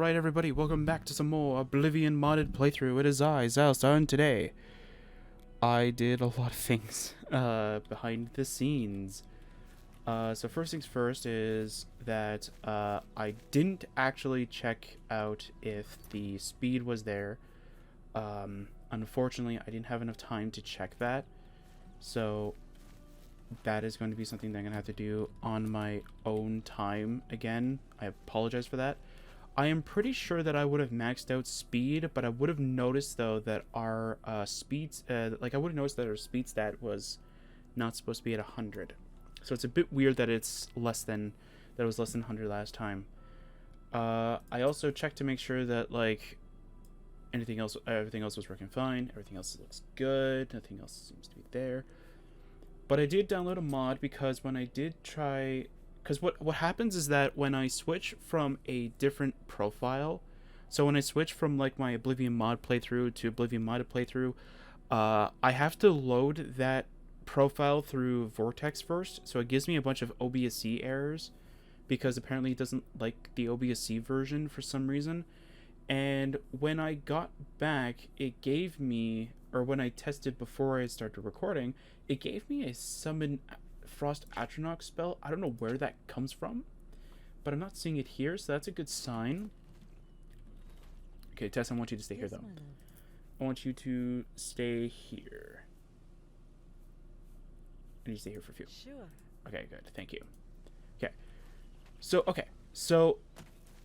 Alright everybody, welcome back to some more Oblivion modded playthrough. It is I, Xilestar, and today I did a lot of things behind the scenes. So first things first is that I didn't actually check out if the speed was there. Unfortunately, I didn't have enough time to check that. So that is going to be something that I'm going to have to do on my own time again. I apologize for that. I am pretty sure that I would have maxed out speed, but I would have noticed though that our speeds, I would have noticed that our speed stat was not supposed to be at 100. So it's a bit weird that it's less than, that it was less than 100 last time. I also checked to make sure that like everything else was working fine. Everything else looks good. Nothing else seems to be there. But I did download a mod because when I did try, because what happens is that when I switch from a different profile, so when I switch from like my Oblivion mod playthrough to Oblivion modded playthrough, I have to load that profile through Vortex first, so it gives me a bunch of OBSC errors because apparently it doesn't like the OBSC version for some reason. And when I got back, it gave me, or when I tested before I started recording, it gave me a summon Frost Atronach spell. I don't know where that comes from, but I'm not seeing it here, so that's a good sign. Okay, Tess, I want you to stay here, though. I want you to stay here. I need to stay here for a few. Sure. Okay, good. Thank you. Okay. So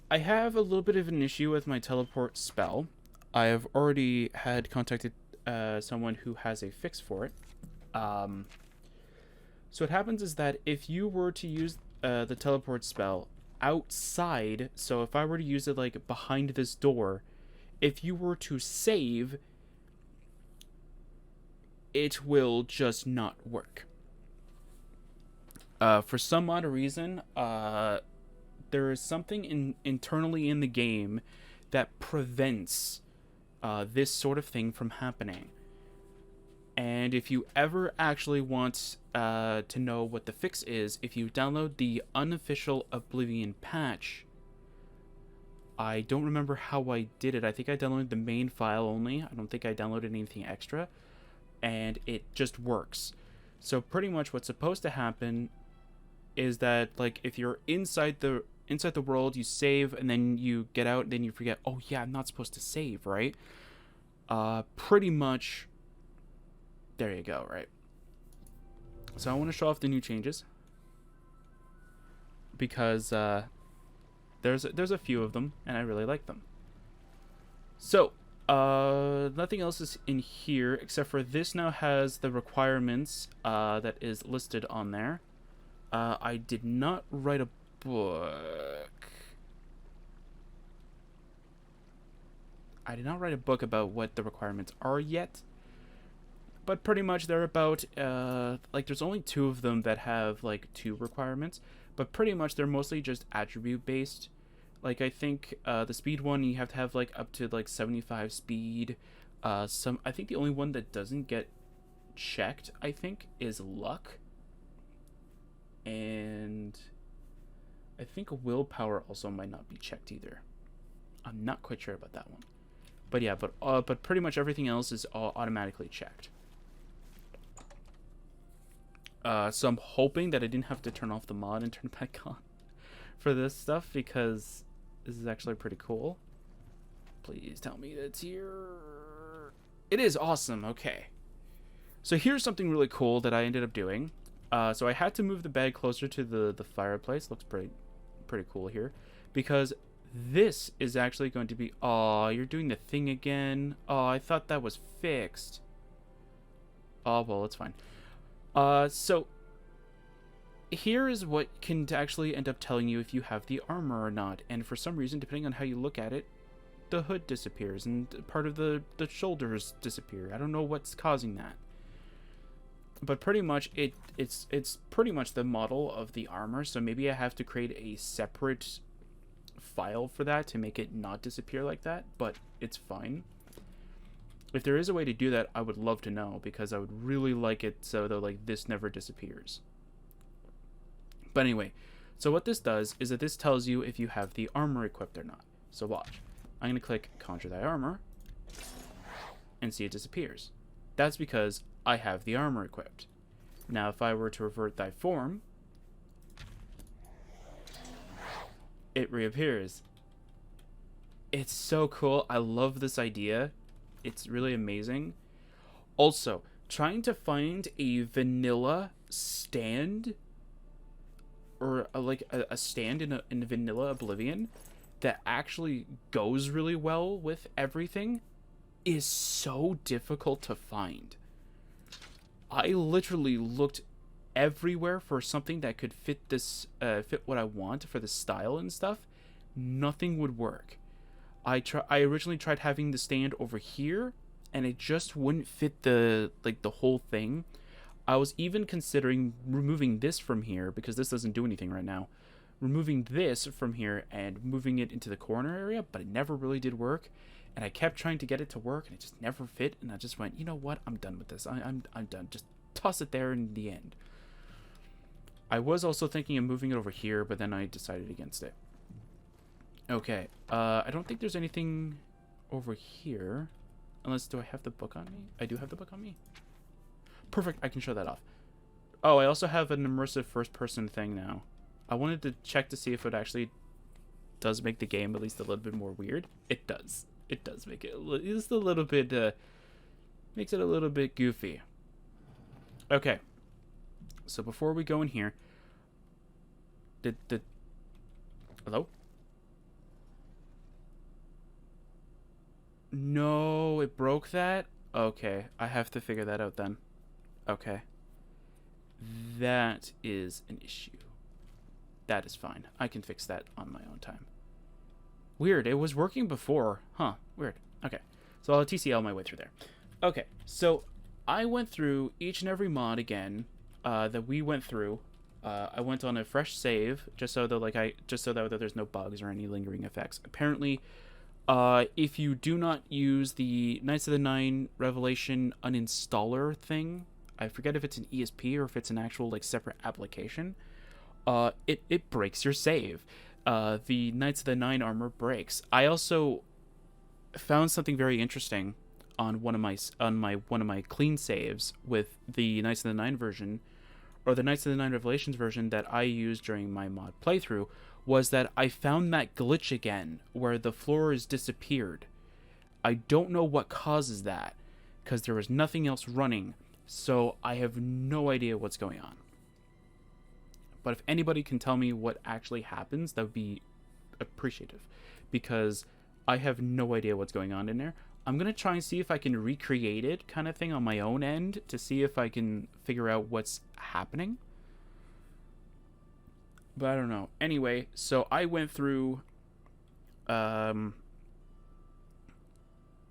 I have a little bit of an issue with my teleport spell. I have already had contacted someone who has a fix for it. So what happens is that if you were to use the teleport spell outside, so if I were to use it like behind this door, if you were to save, it will just not work. For some odd reason, there is something internally in the game that prevents this sort of thing from happening. And if you ever actually want to know what the fix is, if you download the unofficial Oblivion patch, I don't remember how I did it. I think I downloaded the main file only. I don't think I downloaded anything extra. And it just works. So pretty much what's supposed to happen is that like if you're inside the world, you save and then you get out and then you forget, oh yeah, I'm not supposed to save, right? Pretty much there you go, right? So I want to show off the new changes because there's a few of them and I really like them. So nothing else is in here except for this now has the requirements that is listed on there. I did not write a book. I did not write a book about what the requirements are yet. But pretty much they're about, like there's only 2 of them that have like 2 requirements. But pretty much they're mostly just attribute based. Like I think the speed one you have to have like up to like 75 speed. I think the only one that doesn't get checked, I think, is luck. And I think willpower also might not be checked either. I'm not quite sure about that one. But yeah, but pretty much everything else is all automatically checked. So I'm hoping that I didn't have to turn off the mod and turn it back on for this stuff because this is actually pretty cool. Please tell me that's here. It is awesome. Okay. So here's something really cool that I ended up doing. So I had to move the bed closer to the fireplace. Looks pretty cool here because this is actually going to be... Oh, you're doing the thing again. Oh, I thought that was fixed. Oh, well, it's fine. So here is what can actually end up telling you if you have the armor or not. And for some reason, depending on how you look at it, the hood disappears and part of the shoulders disappear. I don't know what's causing that. But pretty much it's pretty much the model of the armor. So maybe I have to create a separate file for that to make it not disappear like that. But it's fine. If there is a way to do that, I would love to know because I would really like it so that like this never disappears. But anyway, so what this does is that this tells you if you have the armor equipped or not. So watch. I'm going to click Conjure Thy Armor, and see it disappears. That's because I have the armor equipped. Now, if I were to revert thy form, it reappears. It's so cool. I love this idea. It's really amazing. Also, trying to find a vanilla stand, or a stand in vanilla Oblivion that actually goes really well with everything is so difficult to find. I literally looked everywhere for something that could fit fit what I want for the style and stuff. Nothing would work. I originally tried having the stand over here, and it just wouldn't fit the whole thing. I was even considering removing this from here, because this doesn't do anything right now. Removing this from here and moving it into the corner area, but it never really did work. And I kept trying to get it to work, and it just never fit. And I just went, you know what? I'm done with this. I'm done. Just toss it there in the end. I was also thinking of moving it over here, but then I decided against it. Okay. I don't think there's anything over here. Unless, do I have the book on me? I do have the book on me. Perfect. I can show that off. Oh, I also have an immersive first-person thing now. I wanted to check to see if it actually does make the game at least a little bit more weird. It does. It does make it just a little bit, makes it a little bit goofy. Okay. So before we go in here, hello? No, it broke that? Okay, I have to figure that out then. Okay. That is an issue. That is fine. I can fix that on my own time. Weird, it was working before. Huh, weird. Okay, so I'll TCL my way through there. Okay, so I went through each and every mod again that we went through. I went on a fresh save just so that there's no bugs or any lingering effects. Apparently, if you do not use the Knights of the Nine Revelation uninstaller thing, I forget if it's an ESP or if it's an actual separate application, it breaks your save. The Knights of the Nine armor breaks. I also found something very interesting on one of my clean saves with the Knights of the Nine version, or the Knights of the Nine Revelations version that I used during my mod playthrough, was that I found that glitch again where the floor has disappeared. I don't know what causes that, because there was nothing else running, so I have no idea what's going on. But if anybody can tell me what actually happens, that would be appreciative, because I have no idea what's going on in there. I'm going to try and see if I can recreate it kind of thing on my own end to see if I can figure out what's happening. But I don't know. Anyway, so I went through...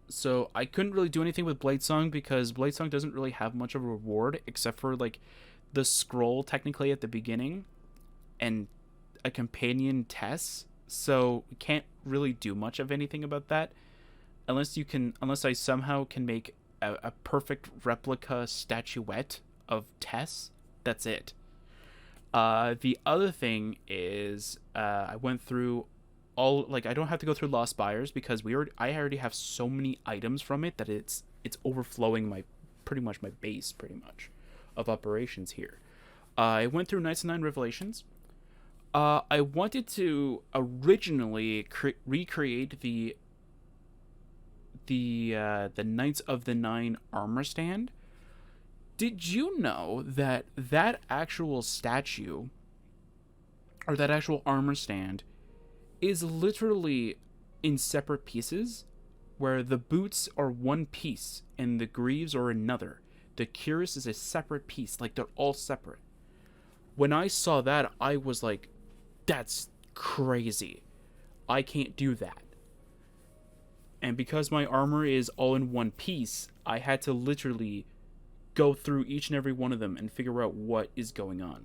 So I couldn't really do anything with Bladesong because Bladesong doesn't really have much of a reward except for the scroll technically at the beginning and a companion Tess. So we can't really do much of anything about that unless I somehow can make a perfect replica statuette of Tess. That's it. The other thing is I went through all I don't have to go through Lost Spires because I already have so many items from it that it's overflowing pretty much my base of operations here. I went through Knights of Nine Revelations. I wanted to originally recreate the Knights of the Nine armor stand. Did you know that actual statue or that actual armor stand is literally in separate pieces, where the boots are one piece and the greaves are another? The cuirass is a separate piece, they're all separate. When I saw that, I was like, that's crazy. I can't do that. And because my armor is all in one piece, I had to literally go through each and every one of them and figure out what is going on.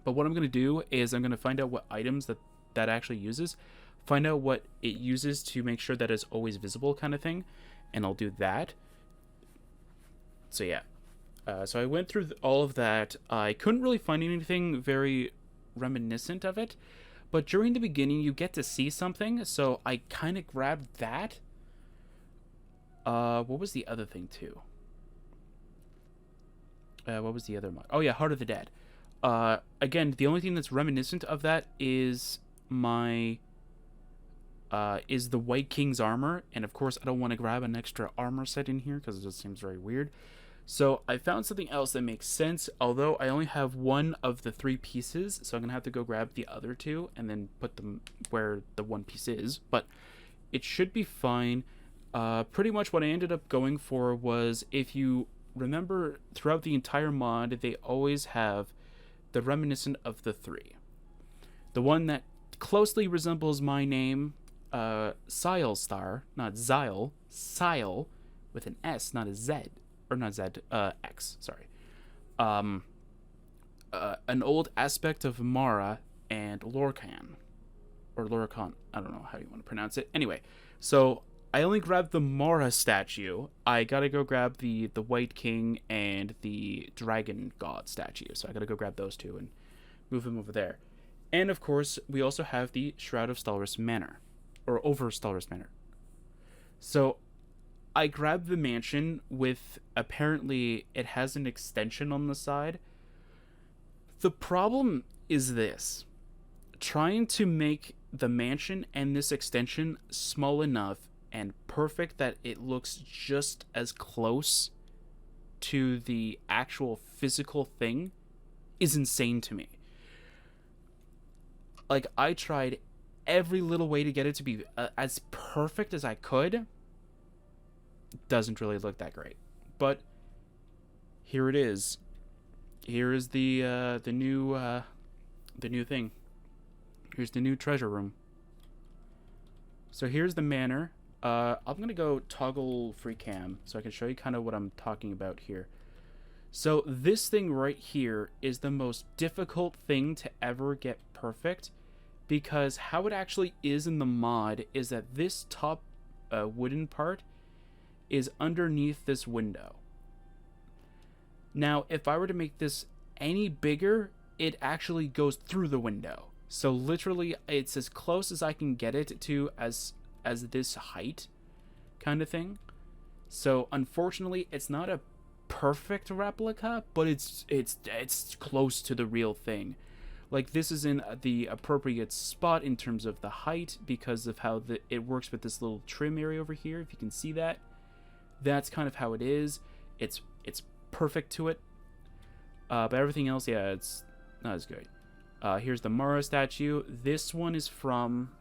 But what I'm going to do is I'm going to find out what items that actually uses, find out what it uses to make sure that it's always visible kind of thing, and I'll do that. So yeah. So I went through all of that. I couldn't really find anything very reminiscent of it, But during the beginning, you get to see something, so I kind of grabbed that. What was the other thing, too? What was the other mod? Oh, yeah, Heart of the Dead. Again, the only thing that's reminiscent of that is my... is the White King's armor. And, of course, I don't want to grab an extra armor set in here, because it just seems very weird. So I found something else that makes sense, although I only have one of the 3 pieces, so I'm going to have to go grab the other 2 and then put them where the one piece is, but it should be fine. Pretty much what I ended up going for was, if you remember, throughout the entire mod, they always have the reminiscent of the 3. The one that closely resembles my name, Xilestar, not Xile, Xile, with an S, not a Z. Or not Z, X, sorry. An old aspect of Mara and Lorcan. Or Lorcan, I don't know how you want to pronounce it. Anyway, so I only grabbed the Mara statue. I gotta go grab the White King and the Dragon God statue. So I gotta go grab those 2 and move them over there. And of course, we also have the Shroud of Stalris Manor. Or over Stalris Manor. So I grabbed the mansion with, apparently, it has an extension on the side. The problem is this. Trying to make the mansion and this extension small enough and perfect that it looks just as close to the actual physical thing is insane to me. Like, I tried every little way to get it to be as perfect as I could. Doesn't really look that great, but here it is. Here is the new thing. Here's the new treasure room. So here's the manor. I'm gonna go toggle free cam so I can show you kind of what I'm talking about here. So this thing right here is the most difficult thing to ever get perfect, because how it actually is in the mod is that this top wooden part is underneath this window. Now, if I were to make this any bigger, it actually goes through the window. So literally, it's as close as I can get it to as this height kind of thing. So unfortunately, it's not a perfect replica, but it's close to the real thing. Like, this is in the appropriate spot in terms of the height because of how it works with this little trim area over here, if you can see that. That's kind of how it is. It's perfect to it. But everything else, yeah, it's not as good. Here's the Mara statue. This one is from...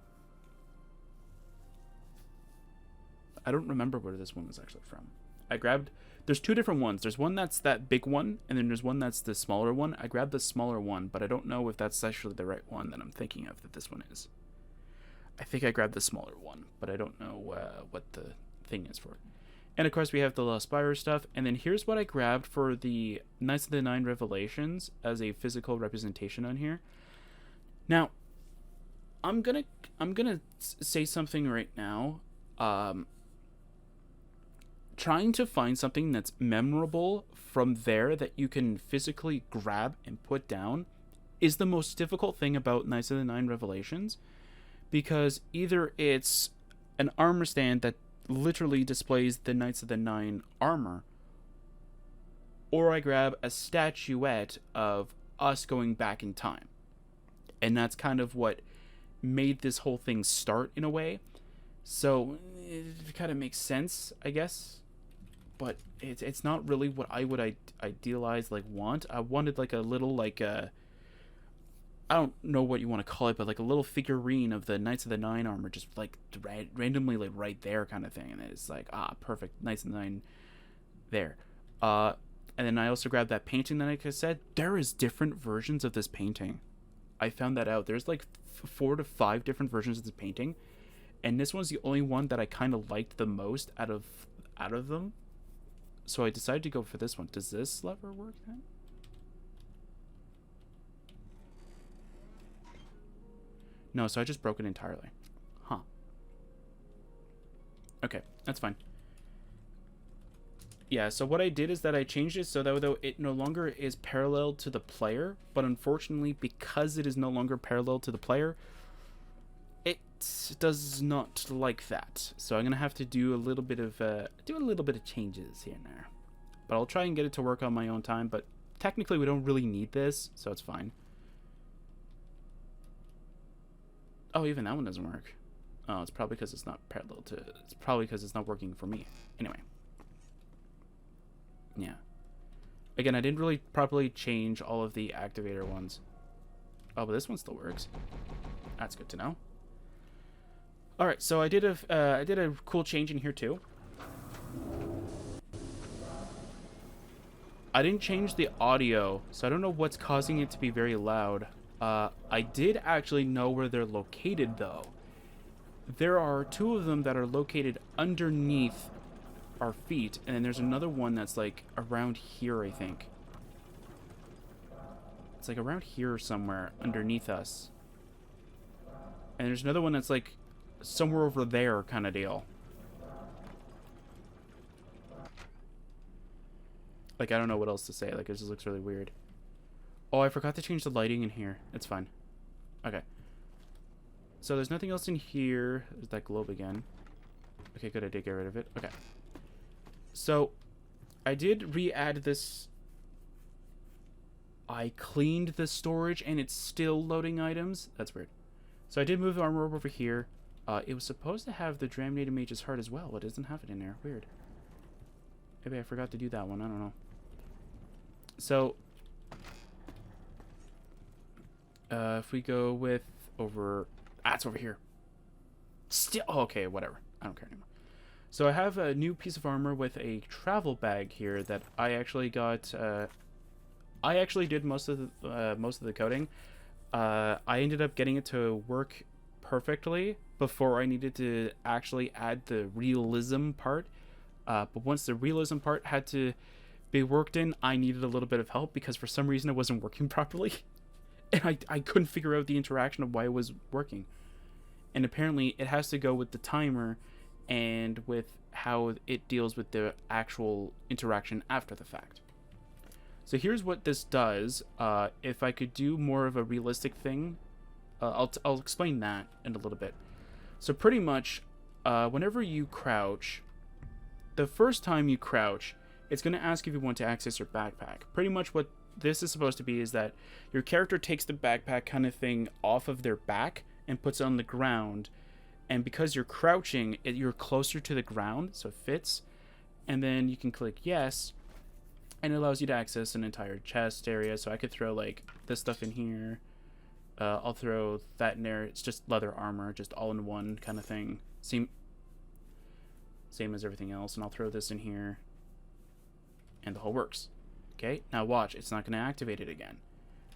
I don't remember where this one is actually from. I grabbed... There's 2 different ones. There's one that's that big one, and then there's one that's the smaller one. I grabbed the smaller one, but I don't know if that's actually the right one that I'm thinking of that this one is. I think I grabbed the smaller one, but I don't know what the thing is for it. And of course we have the Lost Spire stuff, and then here's what I grabbed for the Knights of the Nine Revelations as a physical representation on here. Now, I'm gonna say something right now. Trying to find something that's memorable from there that you can physically grab and put down is the most difficult thing about Knights of the Nine Revelations, because either it's an armor stand that literally displays the Knights of the Nine armor, or I grab a statuette of us going back in time. And that's kind of what made this whole thing start in a way. So it kind of makes sense, I guess. But it's not really what I would idealize, like, want. I wanted like a little, like a... I don't know what you want to call it, but like a little figurine of the Knights of the Nine armor, just like randomly like right there kind of thing. And it's like, perfect, Knights of the Nine there. And then I also grabbed that painting that, like I said, there is different versions of this painting. I found that out. There's like 4 to 5 different versions of this painting, and this one's the only one that I kind of liked the most out of them. So I decided to go for this one. Does this lever work then? No, so I just broke it entirely. Huh. Okay, that's fine. Yeah, so what I did is that I changed it so that though it no longer is parallel to the player, but unfortunately, because it is no longer parallel to the player, does not like that. So I'm gonna have to do a little bit of changes here and there. But I'll try and get it to work on my own time. But technically, we don't really need this, so it's fine. Oh, even that one doesn't work. Oh, it's probably because it's not parallel to... It's probably because it's not working for me. Anyway. Yeah. Again, I didn't really properly change all of the activator ones. Oh, but this one still works. That's good to know. Alright, so I did a cool change in here too. I didn't change the audio, so I don't know what's causing it to be very loud. I did actually know where they're located, though. There are two of them that are located underneath our feet, and then there's another one that's, like, around here, I think. It's, like, around here somewhere, underneath us. And there's another one that's, like, somewhere over there kind of deal. Like, I don't know what else to say. Like, it just looks really weird. Oh, I forgot to change the lighting in here. It's fine. Okay. So there's nothing else in here. There's that globe again. Okay, good. I did get rid of it. Okay. So, I did re-add this. I cleaned the storage, and it's still loading items. That's weird. So I did move the armor over here. It was supposed to have the Draminated Mage's Heart as well, but it doesn't have it in there. Weird. Maybe I forgot to do that one. I don't know. So, if we go with over... Ah, it's over here. Still... Oh, okay, whatever. I don't care anymore. So I have a new piece of armor with a travel bag here that I actually got... I actually did most of the coding. I ended up getting it to work perfectly before I needed to actually add the realism part. But once the realism part had to be worked in, I needed a little bit of help because for some reason it wasn't working properly. And I couldn't figure out the interaction of why it was working. And apparently it has to go with the timer and with how it deals with the actual interaction after the fact. So here's what this does. If I could do more of a realistic thing, I'll explain that in a little bit. So pretty much, whenever you crouch, the first time you crouch, it's going to ask if you want to access your backpack. Pretty much what this is supposed to be is that your character takes the backpack kind of thing off of their back and puts it on the ground. And because you're crouching, you're closer to the ground, so it fits. And then you can click yes, and it allows you to access an entire chest area. So I could throw like this stuff in here. I'll throw that in there. It's just leather armor, just all in one kind of thing. Same as everything else. And I'll throw this in here. And the whole works. Okay, now watch. It's not going to activate it again.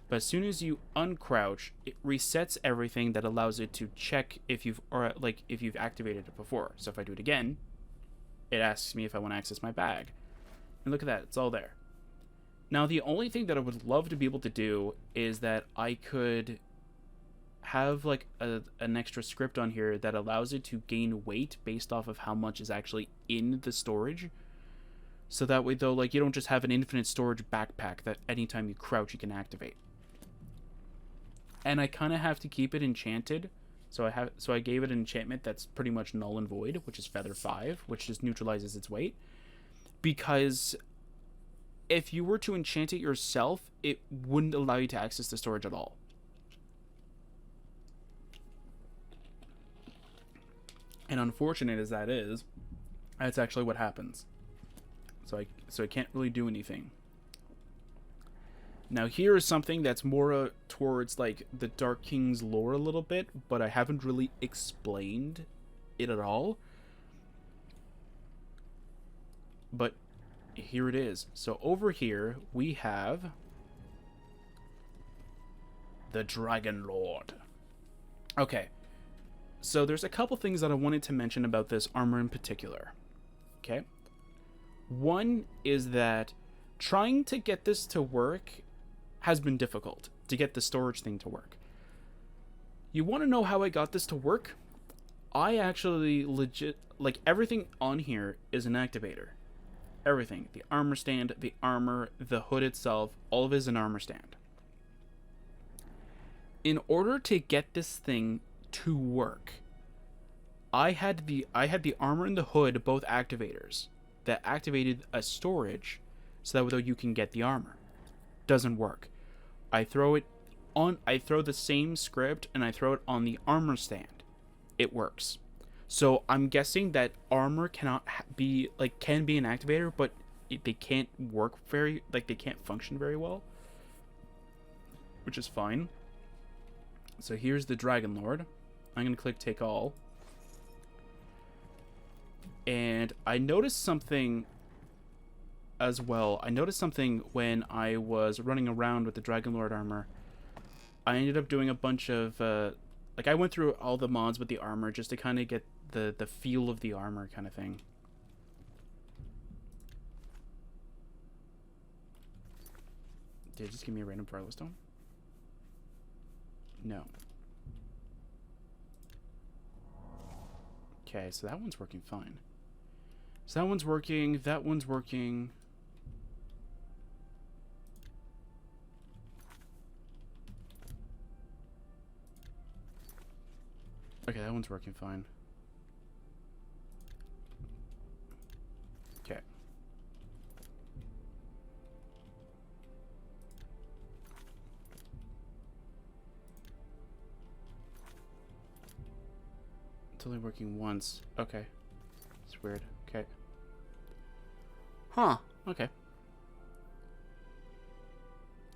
But as soon as you uncrouch, it resets everything that allows it to check if you've activated it before. So if I do it again, it asks me if I want to access my bag. And look at that, it's all there. Now the only thing that I would love to be able to do is that I could have like an extra script on here that allows it to gain weight based off of how much is actually in the storage. So that way though, like you don't just have an infinite storage backpack that anytime you crouch you can activate. And I kind of have to keep it enchanted. So I gave it an enchantment that's pretty much null and void, which is Feather 5, which just neutralizes its weight. Because if you were to enchant it yourself, it wouldn't allow you to access the storage at all. And unfortunate as that is, that's actually what happens. So I can't really do anything. Now here is something that's more towards like the Dark King's lore a little bit, but I haven't really explained it at all. But here it is. So over here we have the Dragon Lord. Okay. So there's a couple things that I wanted to mention about this armor in particular. Okay. One is that trying to get this to work has been difficult, to get the storage thing to work. You want to know how I got this to work? I actually like everything on here is an activator. Everything. The armor stand, the armor, the hood itself, all of it is an armor stand. In order to get this thing to work, I had the armor and the hood, both activators, that activated a storage, so that way you can get the armor. Doesn't work. I throw the same script and I throw it on the armor stand. It works. So I'm guessing that armor cannot can be an activator, but they can't work they can't function very well, which is fine. So here's the Dragon Lord. I'm gonna click take all. And I noticed something as well. I noticed something when I was running around with the Dragon Lord armor. I ended up doing a bunch of I went through all the mods with the armor just to kind of get the feel of the armor kind of thing. Did it just give me a random Firelowstone? No. Okay, so that one's working fine. So that one's working, that one's working. Okay, that one's working fine. Okay. It's only working once. Okay. It's weird. Okay. Huh. Okay.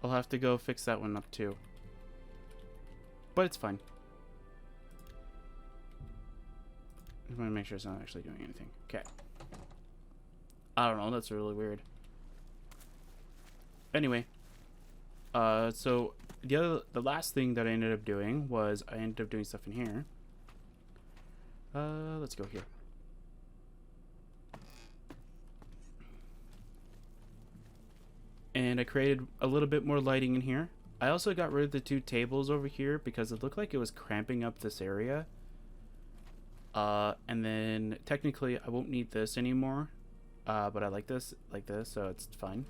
I'll have to go fix that one up too. But it's fine. I just want to make sure it's not actually doing anything. Okay. I don't know. That's really weird. Anyway. So the last thing that I ended up doing was I ended up doing stuff in here. Let's go here. And I created a little bit more lighting in here. I also got rid of the two tables over here because it looked like it was cramping up this area. And then technically I won't need this anymore. But I like this, so it's fine.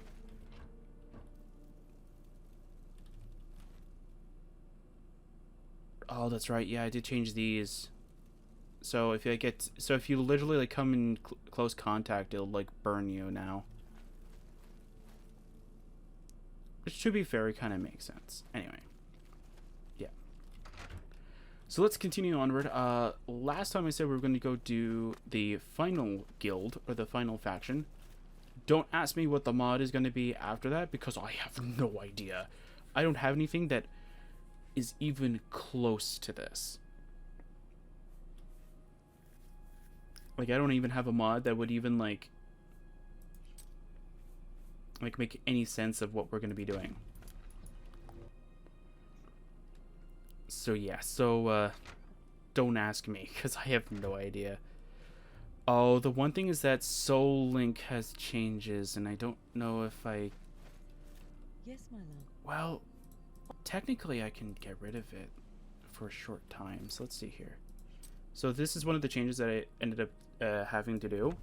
Oh, that's right. Yeah, I did change these. So if you literally like come in close contact, it'll like burn you now. Which, to be fair, it kind of makes sense. Anyway. Yeah. So let's continue onward. Last time I said we were going to go do the final guild, or the final faction. Don't ask me what the mod is going to be after that, because I have no idea. I don't have anything that is even close to this. Like, I don't even have a mod that would even, like make any sense of what we're going to be doing. So yeah, don't ask me, because I have no idea. Oh, the one thing is that Soul Link has changes, and I don't know if I... Yes, my love. Well, technically I can get rid of it for a short time, so let's see here. So this is one of the changes that I ended up having to do.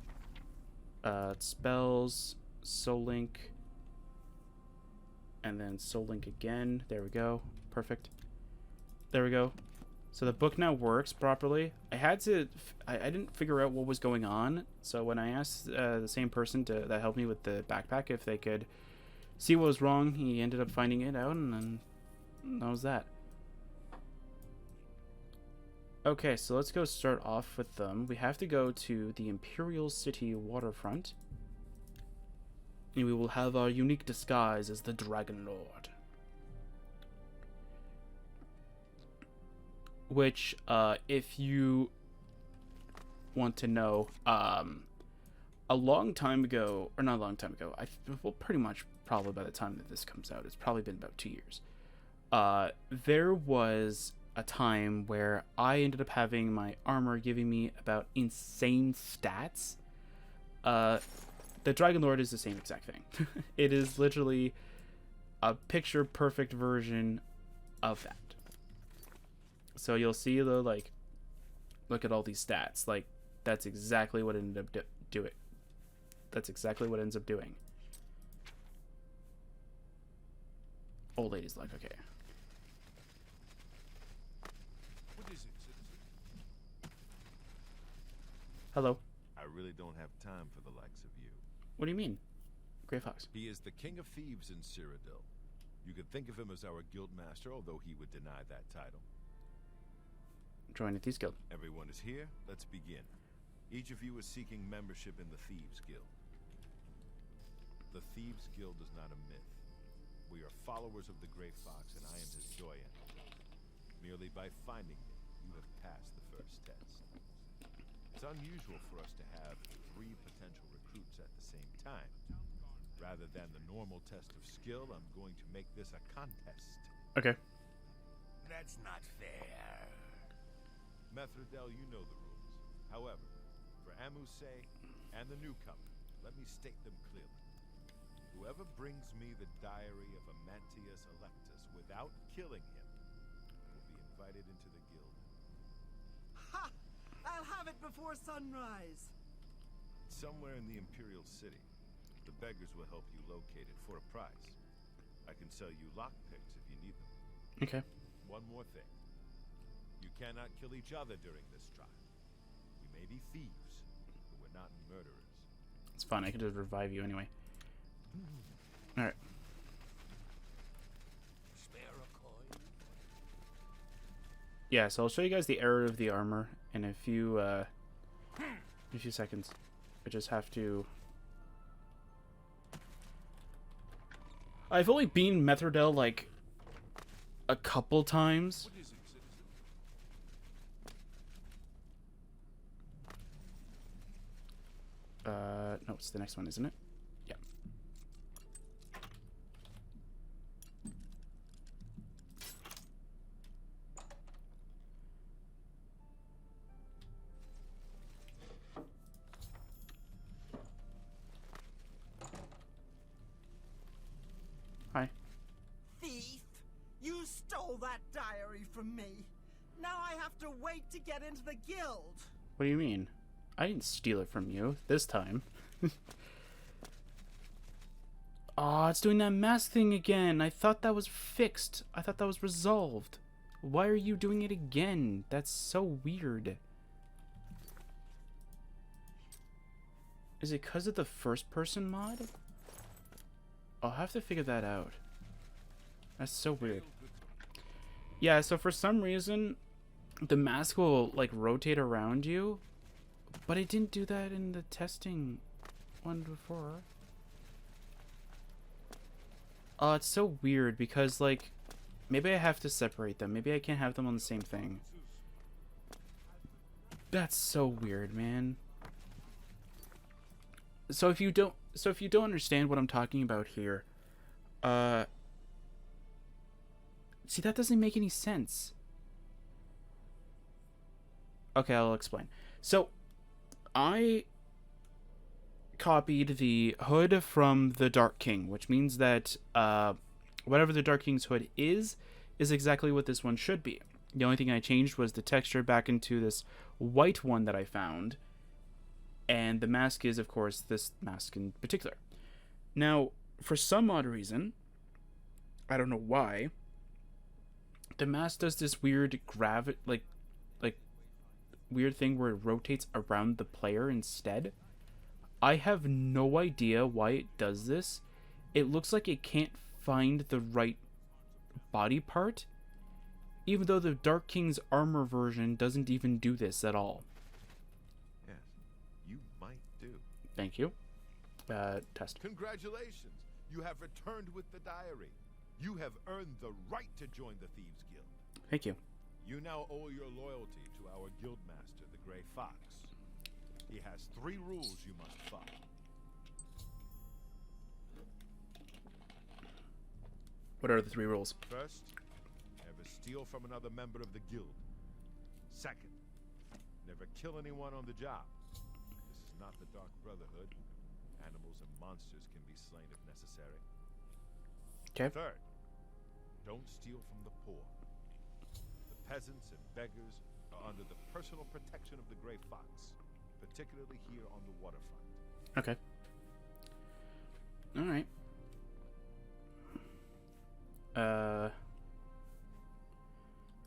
Spells, Soul Link, and then Soul Link again. There we go. Perfect. There we go. So the book now works properly. I didn't figure out what was going on, so when I asked the same person that helped me with the backpack if they could see what was wrong, he ended up finding it out, and then that was that. Okay, so let's go start off with them. We have to go to the Imperial City waterfront. And we will have our unique disguise as the Dragon Lord. Which, if you want to know, a long time ago, or not a long time ago, well, pretty much probably by the time that this comes out, it's probably been about 2 years. There was a time where I ended up having my armor giving me about insane stats. The Dragon Lord is the same exact thing. It is literally a picture perfect version of that. So you'll see the, like, look at all these stats. Like, that's exactly what it ended up doing. That's exactly what it ends up doing. Old lady's like, okay. What is it, citizen? Hello. I really don't have time for the likes of you. What do you mean? Grey Fox. He is the king of thieves in Cyrodiil. You could think of him as our guild master, although he would deny that title. Join the Thieves Guild. Everyone is here. Let's begin. Each of you is seeking membership in the Thieves Guild. The Thieves Guild is not a myth. We are followers of the Grey Fox, and I am his doyen. Merely by finding me, you have passed the first test. It's unusual for us to have 3 potential recruits at the same time. Rather than the normal test of skill, I'm going to make this a contest. Okay. That's not fair. Methridel, you know the rules. However, for Amuse and the newcomer, let me state them clearly. Whoever brings me the diary of Amantius Electus without killing him will be invited into the guild. Ha! I'll have it before sunrise. Somewhere in the Imperial City, the beggars will help you locate it for a price. I can sell you lockpicks if you need them. Okay. One more thing. You cannot kill each other during this trial. We may be thieves, but we're not murderers. It's fine. I can just revive you anyway. Alright. Spare a coin? Yeah, so I'll show you guys the error of the armor in a few seconds. I just have to... I've only been Methridel, like, a couple times. What is it, citizen? No, it's the next one, isn't it? Yeah. Hi. Thief! You stole that diary from me. Now I have to wait to get into the guild. What do you mean? I didn't steal it from you this time. Aw, it's doing that mask thing again. I thought that was fixed. I thought that was resolved. Why are you doing it again? That's so weird. Is it because of the first person mod? I'll have to figure that out. That's so weird. Yeah, so for some reason, the mask will, like, rotate around you. But it didn't do that in the testing one before. Oh, it's so weird because, like, maybe I have to separate them. Maybe I can't have them on the same thing. That's so weird, man. So if you don't understand what I'm talking about here, see, that doesn't make any sense. Okay, I'll explain. So, I copied the hood from the Dark King, which means that whatever the Dark King's hood is exactly what this one should be. The only thing I changed was the texture back into this white one that I found, and the mask is, of course, this mask in particular. Now, for some odd reason, I don't know why, the mask does this weird weird thing where it rotates around the player instead. I have no idea why it does this. It looks like it can't find the right body part, even though the Dark King's armor version doesn't even do this at all. Yes, you might do. Thank you. Test. Congratulations! You have returned with the diary. You have earned the right to join the Thieves Guild. Thank you. You now owe your loyalty to our guildmaster, the Grey Fox. He has 3 rules you must follow. What are the 3 rules? First, never steal from another member of the guild. Second, never kill anyone on the job. This is not the Dark Brotherhood. Animals and monsters can be slain if necessary. Okay. Third, don't steal from the poor. The peasants and beggars are under the personal protection of the Grey Fox, particularly here on the waterfront. Okay. All right.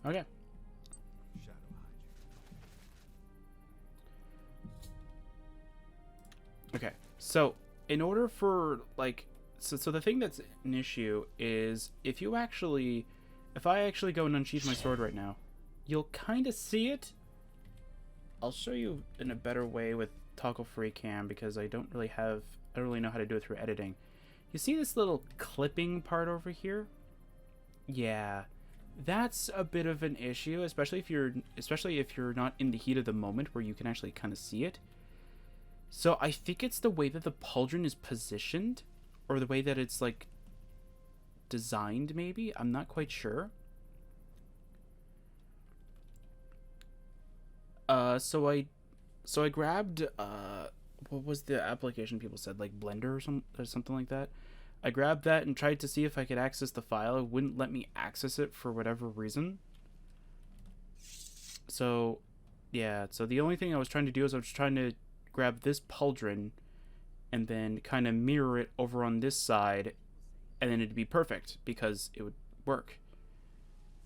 Okay. Shadow hide Okay, so in order for like, so the thing that's an issue is if I actually go and unsheath my sword right now, you'll kind of see it. I'll show you in a better way with toggle free cam because I don't really know how to do it through editing. You see this little clipping part over here? Yeah, that's a bit of an issue, especially if you're not in the heat of the moment where you can actually kind of see it. So I think it's the way that the pauldron is positioned, or the way that it's like designed. Maybe I'm not quite sure. So I grabbed what was the application people said, like Blender or something like that. I grabbed that and tried to see if I could access the file. It wouldn't let me access it for whatever reason. So yeah, so the only thing I was trying to do is I was trying to grab this pauldron and then kind of mirror it over on this side, and then it'd be perfect because it would work.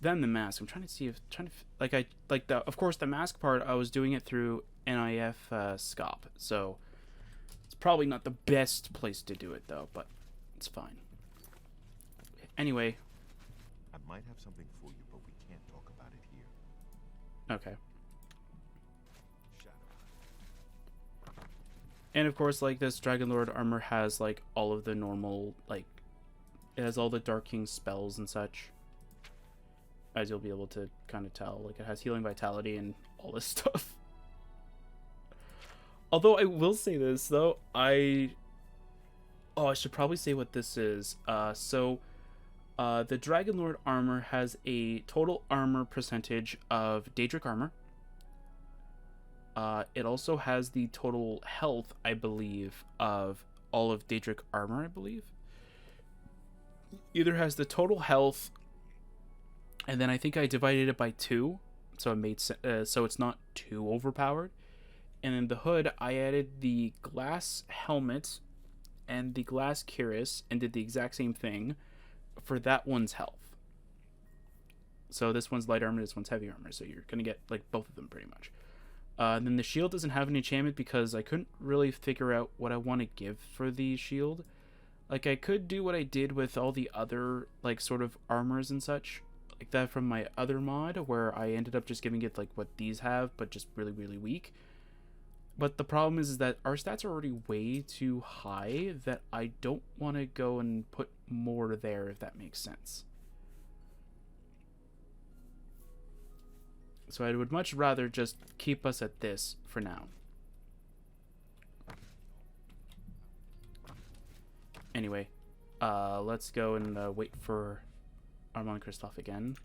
Then the mask, I'm trying to see if of course the mask part I was doing it through NIF Scop, so it's probably not the best place to do it though, but it's fine. Anyway, I might have something for you, but we can't talk about it here. okay. Shadow. And of course, like, this Dragon Lord armor has like all of the normal, like, it has all the Dark King spells and such, as you'll be able to kind of tell. Like, it has healing vitality and all this stuff. Although I will say this though, I should probably say what this is. The Dragon Lord armor has a total armor percentage of Daedric armor. It also has the total health, I believe, of all of Daedric armor, I believe. Either has the total health, and then I think I divided it by 2, so it made so it's not too overpowered. And in the hood, I added the glass helmet and the glass cuirass and did the exact same thing for that one's health. So this one's light armor, this one's heavy armor, so you're gonna get like both of them pretty much. And then the shield doesn't have an enchantment because I couldn't really figure out what I want to give for the shield. Like, I could do what I did with all the other like sort of armors and such, like that from my other mod, where I ended up just giving it like what these have, but just really, really weak. But the problem is that our stats are already way too high that I don't want to go and put more there, if that makes sense. So I would much rather just keep us at this for now. Anyway, let's go and wait for Armand Christophe again.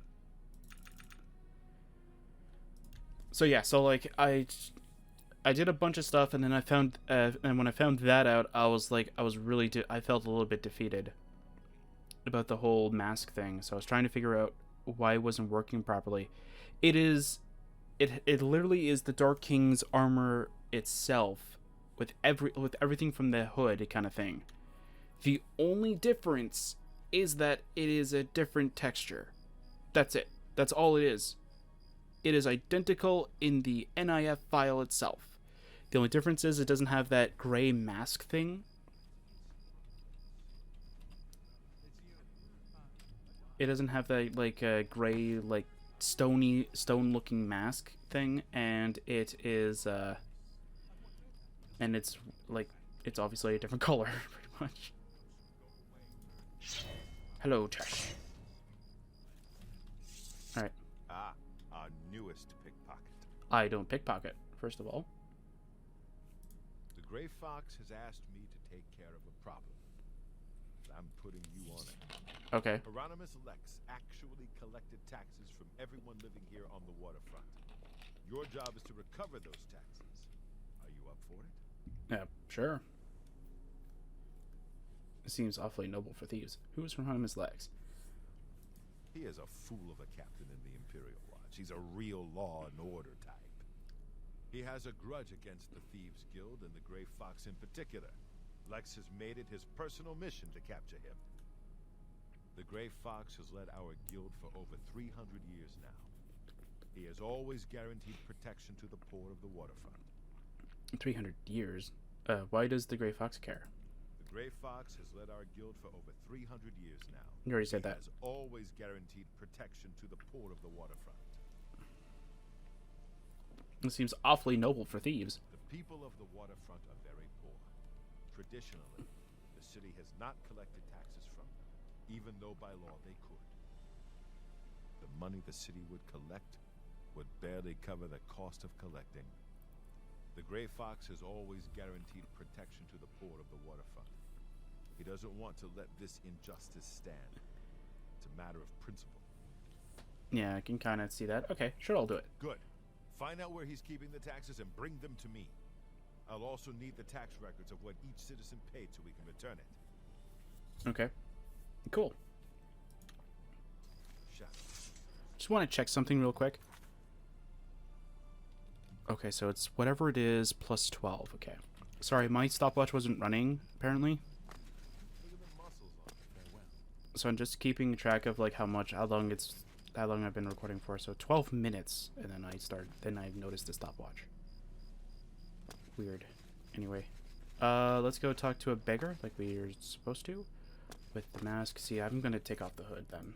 So yeah, so like I did a bunch of stuff, and then I found, and when I found that out, I was like, I felt a little bit defeated about the whole mask thing. So I was trying to figure out why it wasn't working properly. It literally is the Dark King's armor itself, with everything from the hood kind of thing. The only difference is that it is a different texture. That's it. That's all it is. It is identical in the NIF file itself. The only difference is it doesn't have that gray mask thing. It doesn't have that like gray, like stone looking mask thing, and it is and it's like, it's obviously a different color pretty much. Hello, Tesh. Alright. Ah, our newest pickpocket. I don't pickpocket, first of all. The Grey Fox has asked me to take care of a problem. I'm putting you on it. Okay. Hieronymus Lex actually collected taxes from everyone living here on the waterfront. Your job is to recover those taxes. Are you up for it? Yeah, sure. It seems awfully noble for thieves. Who is Hieronymus Lex? He is a fool of a captain in the Imperial Lodge. He's a real law and order type. He has a grudge against the Thieves Guild and the Grey Fox in particular. Lex has made it his personal mission to capture him. The Grey Fox has led our guild for over 300 years now. He has always guaranteed protection to the poor of the waterfront. 300 years? Why does the Grey Fox care? The Grey Fox has led our guild for over 300 years now. You already said He that. has always guaranteed protection to the poor of the waterfront. It seems awfully noble for thieves. The people of the waterfront are very poor. Traditionally, the city has not collected taxes from them, even though by law they could. The money the city would collect would barely cover the cost of collecting. The Grey Fox has always guaranteed protection to the poor of the waterfront. He doesn't want to let this injustice stand. It's a matter of principle. Yeah, I can kind of see that. Okay, sure, I'll do it. Good. Find out where he's keeping the taxes and bring them to me. I'll also need the tax records of what each citizen paid so we can return it. Okay. Cool. Chef. Just want to check something real quick. Okay, so it's whatever it is plus 12. Okay. Sorry, my stopwatch wasn't running, apparently. Look at the muscles on it. Farewell. So I'm just keeping track of like how long I've been recording for. So 12 minutes, and then I noticed the stopwatch. Weird. Anyway, let's go talk to a beggar like we are supposed to with the mask. See, I'm gonna take off the hood then,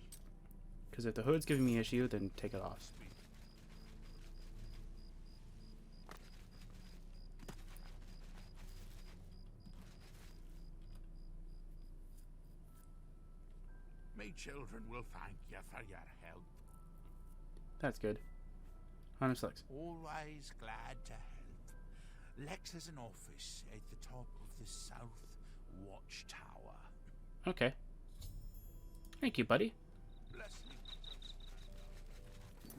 because if the hood's giving me issue, then take it off. My children will thank you for your help. That's good. Honest Lex. Always glad to help. Lex has an office at the top of the South Watchtower. Okay. Thank you, buddy. Bless you.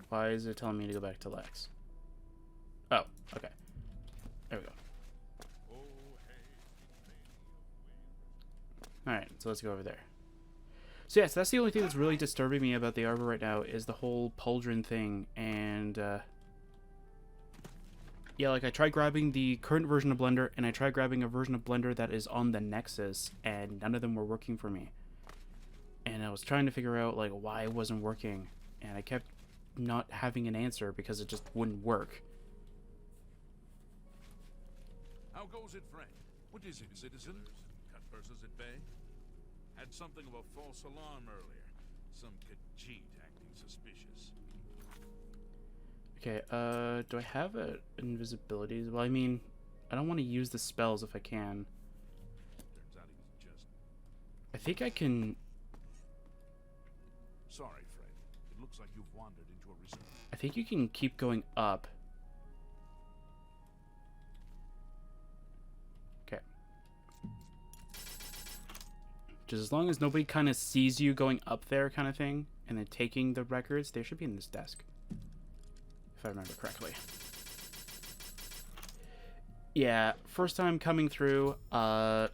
Why is it telling me to go back to Lex? Oh, okay. There we go. Alright, so let's go over there. So yes, that's the only thing that's really disturbing me about the arbor right now is the whole pauldron thing, and yeah, like I tried grabbing the current version of Blender, and I tried grabbing a version of Blender that is on the Nexus, and none of them were working for me. And I was trying to figure out like why it wasn't working, and I kept not having an answer because it just wouldn't work. How goes it, friend? What is it, citizens? Cut purses at bay? Had something of a false alarm earlier. Some Khajiit acting suspicious. Okay, do I have a invisibility? Well, I mean, I don't want to use the spells if I can. Turns out he was just... I think I can... Sorry, Fred. It looks like you've wandered into a reserve. I think you can keep going up. Okay. Just as long as nobody kind of sees you going up there kind of thing, and then taking the records, they should be in this desk. If I remember correctly. Yeah, first time coming through, Looks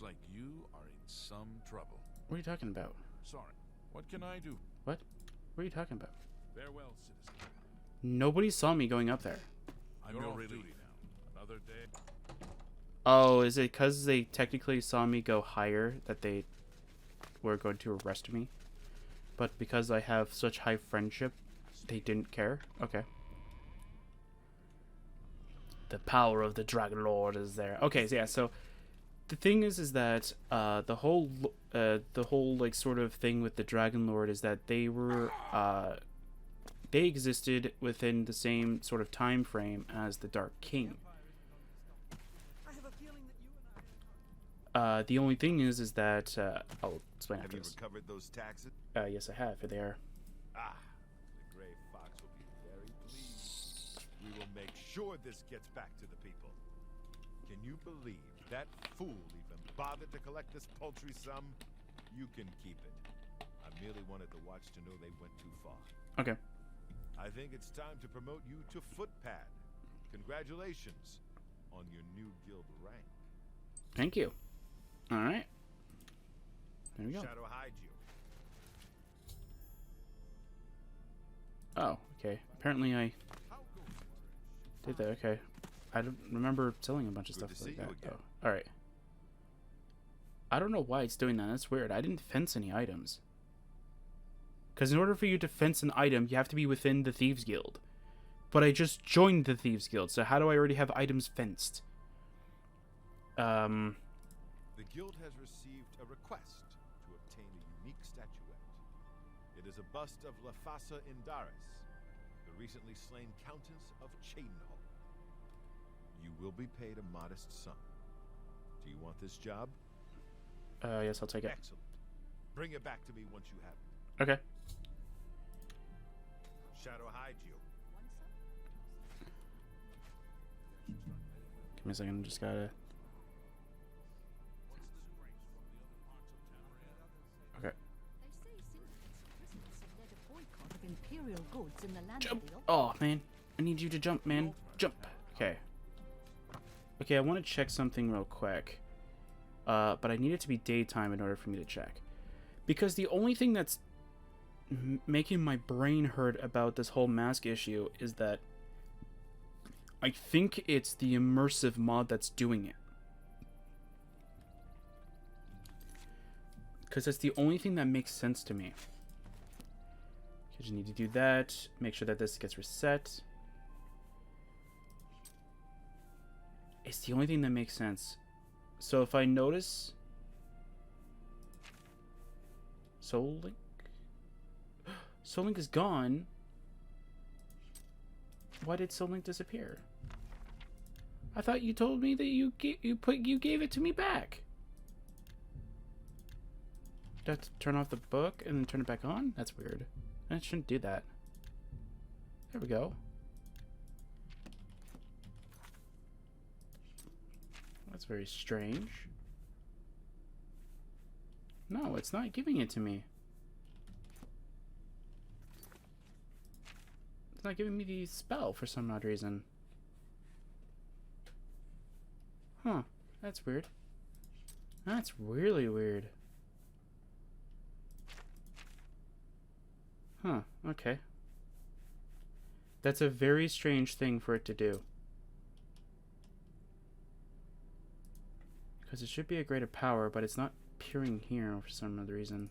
like you are in some trouble. what are you talking about? Sorry. What can I do? What? What are you talking about? Farewell, citizen. Nobody saw me going up there. I'm your relief now. Another day. Oh, is it because they technically saw me go higher that they were going to arrest me? But because I have such high friendship, they didn't care? Okay. The power of the Dragon Lord is there. Okay, so yeah, so the thing is that the whole like sort of thing with the Dragon Lord is that they were they existed within the same sort of time frame as the Dark King. I have a feeling that you and I The only thing is that I'll explain Have after you this. recovered those taxes? Yes, I have. There. Ah, the Grey Fox will be very pleased. We will make sure this gets back to the people. Can you believe that fool even bothered to collect this paltry sum? You can keep it. I merely wanted the watch to know they went too far. Okay. I think it's time to promote you to Footpad. Congratulations on your new guild rank. Thank you. All right. There we go. Shadow hide you. Oh, okay. Apparently I did that. Okay. I don't remember selling a bunch of Good stuff to like see you that. again. Oh, all right. I don't know why it's doing that. That's weird. I didn't fence any items. Because in order for you to fence an item, you have to be within the Thieves Guild. But I just joined the Thieves Guild, so how do I already have items fenced? The guild has received a request to obtain a unique statuette. It is a bust of Lafasa Indaris, the recently slain Countess of Chadenhall. You will be paid a modest sum. Do you want this job? Yes, I'll take it. Excellent. Bring it back to me once you have it. Okay. Shadow hide you. Give me a second, just gotta... Okay. Imperial goods in the land Jump! deal. Oh, man. I need you to jump, man. Jump. Okay. Okay, I want to check something real quick. But I need it to be daytime in order for me to check. Because the only thing that's making my brain hurt about this whole mask issue is that I think it's the immersive mod that's doing it. Because that's the only thing that makes sense to me. You just need to do that. Make sure that this gets reset. It's the only thing that makes sense. So if I notice... Soul Link? Soul Link is gone. Why did Soul Link disappear? I thought you told me that you gave it to me back. Do I have to turn off the book and then turn it back on? That's weird. I shouldn't do that. There we go. That's very strange. No, it's not giving it to me. It's not giving me the spell for some odd reason. Huh. That's weird. That's really weird. Huh. Okay. That's a very strange thing for it to do. Because it should be a greater power, but it's not appearing here for some other reason.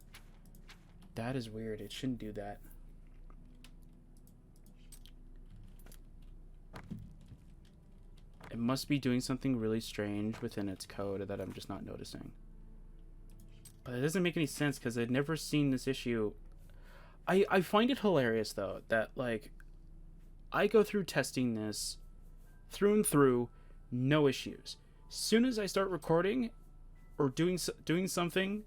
That is weird. It shouldn't do that. It must be doing something really strange within its code that I'm just not noticing. But it doesn't make any sense because I'd never seen this issue. I find it hilarious, though, that, like, I go through testing this through and through, no issues. Soon as I start recording or doing something,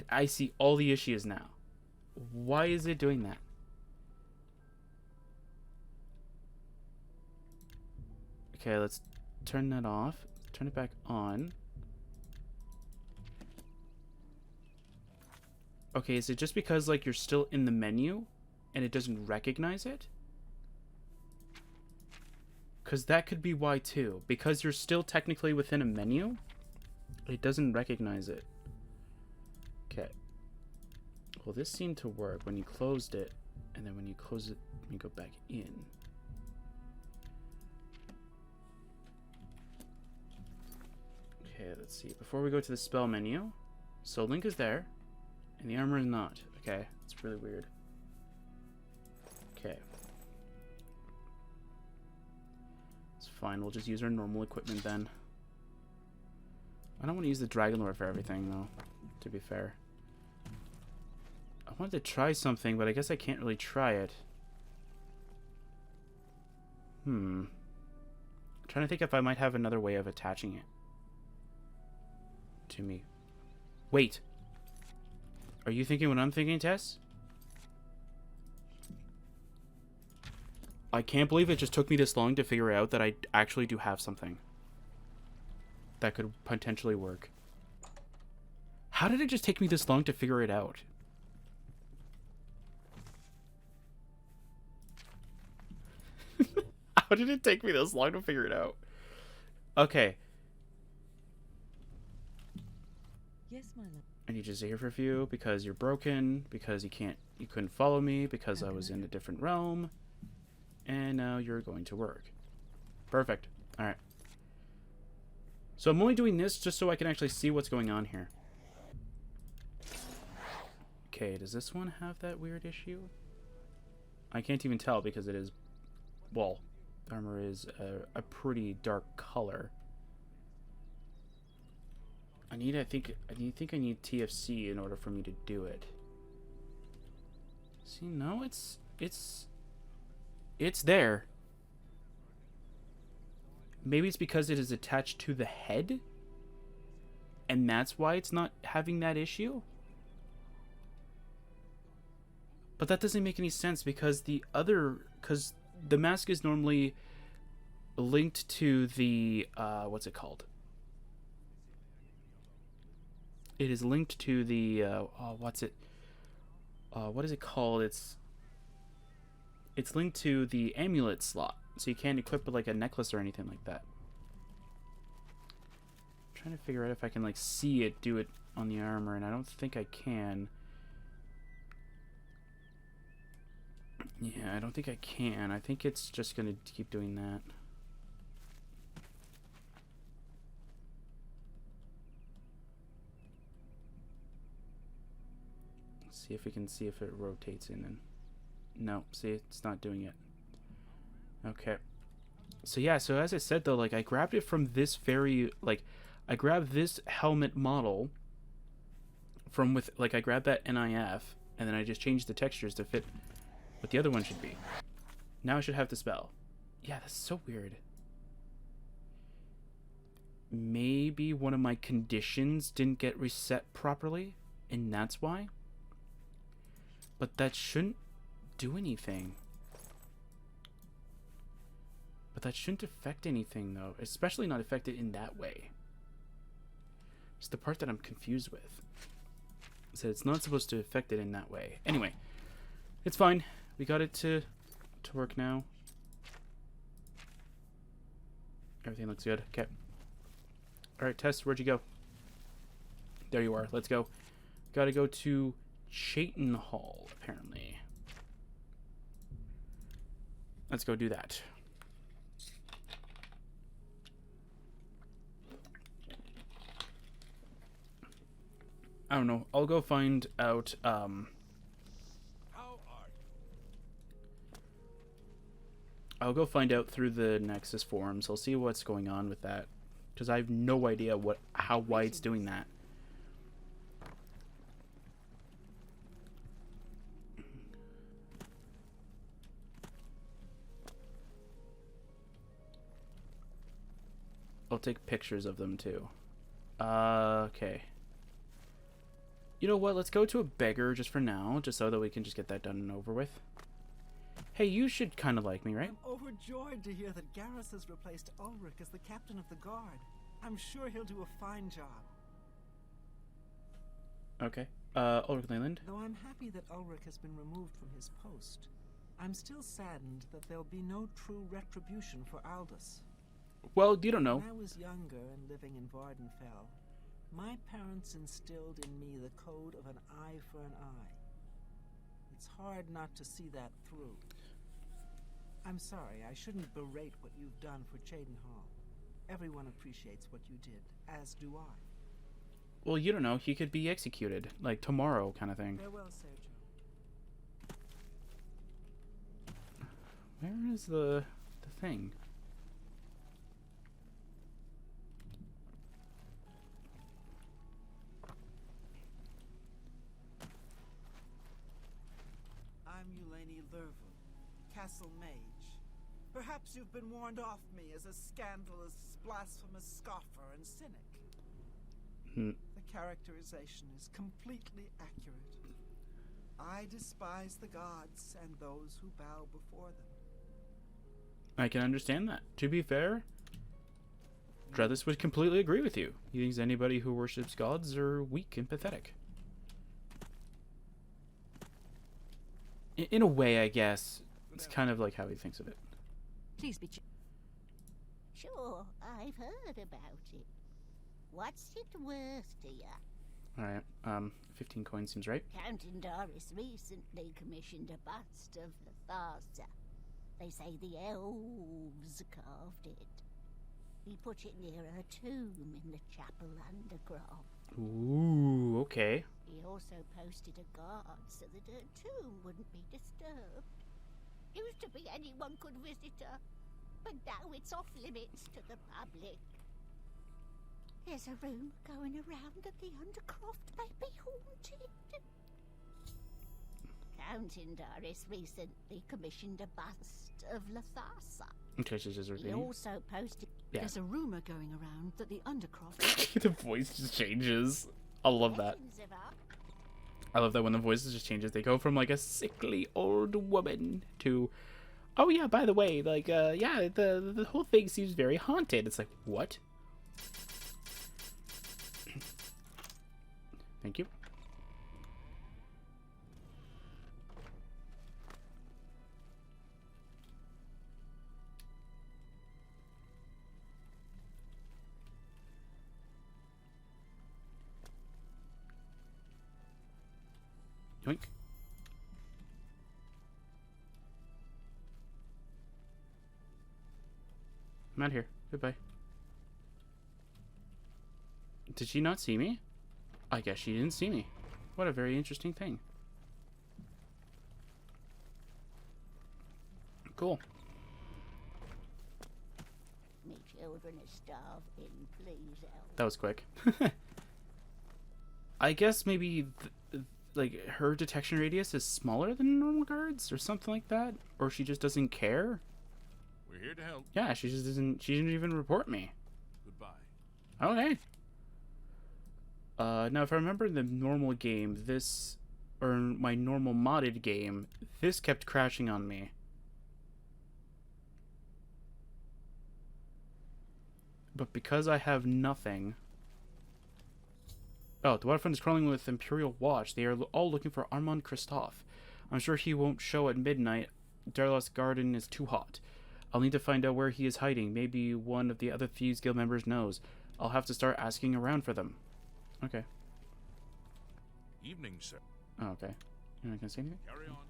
I see all the issues now. Why is it doing that? Okay, let's turn that off. Turn it back on. Okay, is it just because, like, you're still in the menu and it doesn't recognize it? Because that could be why, too. Because you're still technically within a menu, it doesn't recognize it. Okay. Well, this seemed to work when you closed it, and then when you close it, let me go back in. Okay, let's see. Before we go to the spell menu, Soul Link is there, and the armor is not. Okay, it's really weird. Okay. It's fine, we'll just use our normal equipment then. I don't want to use the Dragon Lore for everything, though, to be fair. I wanted to try something, but I guess I can't really try it. I'm trying to think if I might have another way of attaching it to me. Wait. Are you thinking what I'm thinking, Tess? I can't believe it just took me this long to figure out that I actually do have something that could potentially work. How did it just take me this long to figure it out? How did it take me this long to figure it out? Okay. Yes, my love. I need you to stay here for a few because you're broken, because you couldn't follow me, because I was in a different realm, and now you're going to work. Perfect. Alright. So I'm only doing this just so I can actually see what's going on here. Okay, does this one have that weird issue? I can't even tell because it is, well, the armor is a pretty dark color. I think I need TFC in order for me to do it. See, no, it's there. Maybe it's because it is attached to the head, and that's why it's not having that issue. But that doesn't make any sense because the mask is normally linked to the what's it called? It is linked to the what is it called? It's linked to the amulet slot, so you can't equip it like a necklace or anything like that. I'm trying to figure out if I can like see it do it on the armor, and I don't think I can. Yeah, I don't think I can. I think it's just gonna keep doing that. Let's see if we can see if it rotates in and... No, see, it's not doing it. Okay. So yeah, so as I said though, like I grabbed it from this very, like, I grabbed this helmet model from with, like I grabbed that NIF, and then I just changed the textures to fit what the other one should be. Now I should have the spell. Yeah, that's so weird. Maybe one of my conditions didn't get reset properly, and that's why? But that shouldn't do anything. But that shouldn't affect anything, though. Especially not affect it in that way. It's the part that I'm confused with. So it's not supposed to affect it in that way. Anyway, it's fine. We got it to work now. Everything looks good. Okay. Alright, Tess, where'd you go? There you are. Let's go. Gotta go to Chayton Hall, apparently. Let's go do that. I don't know. I'll go find out, How are you? I'll go find out through the Nexus forums. I'll see what's going on with that. Because I have no idea why it's doing that. I'll take pictures of them too. Okay. You know what? Let's go to a beggar just for now, just so that we can just get that done and over with. Hey, you should kind of like me, right? I'm overjoyed to hear that Garrus has replaced Ulrich as the captain of the guard. I'm sure he'll do a fine job. Okay. Ulrich Leyland. Though I'm happy that Ulrich has been removed from his post, I'm still saddened that there'll be no true retribution for Aldous. Well, you don't know. When I was younger and living in Vardenfell, my parents instilled in me the code of an eye for an eye. It's hard not to see that through. I'm sorry, I shouldn't berate what you've done for Chayton Hall. Everyone appreciates what you did, as do I. Well, you don't know. He could be executed, like tomorrow kind of thing. Farewell, Sergio. Where is the thing? I'm Eulaine Lerville, Castle Mage. Perhaps you've been warned off me as a scandalous, blasphemous scoffer and cynic. The characterization is completely accurate. I despise the gods and those who bow before them. I can understand that. To be fair, Drethus would completely agree with you. He thinks anybody who worships gods are weak and pathetic. In a way, I guess. It's kind of like how he thinks of it. Please be. Sure, I've heard about it. What's it worth to you? Alright, 15 coins seems right. Captain Doris recently commissioned a bust of the Thassa. They say the elves carved it. He put it near her tomb in the chapel underground. Ooh, okay. He also posted a guard so that her tomb wouldn't be disturbed. anyone could visit her. But now it's off limits to the public. There's a rumour going around that the Undercroft may be haunted. Count Indaris recently commissioned a bust of Lathasa. Okay, she's just He repeating. also posted... Yeah. There's a rumor going around that the Undercroft. The voice just changes. I love that. legends of her. I love that when the voices just changes. They go from like a sickly old woman to, oh yeah, by the way, like yeah, the whole thing seems very haunted. It's like, what? Thank you. Yoink. I'm out here. Goodbye. Did she not see me? I guess she didn't see me. What a very interesting thing. Cool. Me children are starving, please help. That was quick. I guess maybe like her detection radius is smaller than normal guards or something like that, or she just doesn't care. We're here to help. Yeah, she just doesn't. She didn't even report me. Goodbye. Okay. Now if I remember the normal game, this, or my normal modded game, this kept crashing on me. But because I have nothing... Oh, the waterfront is crawling with Imperial Watch. They are all looking for Armand Christophe. I'm sure he won't show at midnight. Darlos Garden is too hot. I'll need to find out where he is hiding. Maybe one of the other Thieves Guild members knows. I'll have to start asking around for them. Okay. Evening, sir. Oh, okay. You're not gonna say anything? Carry on.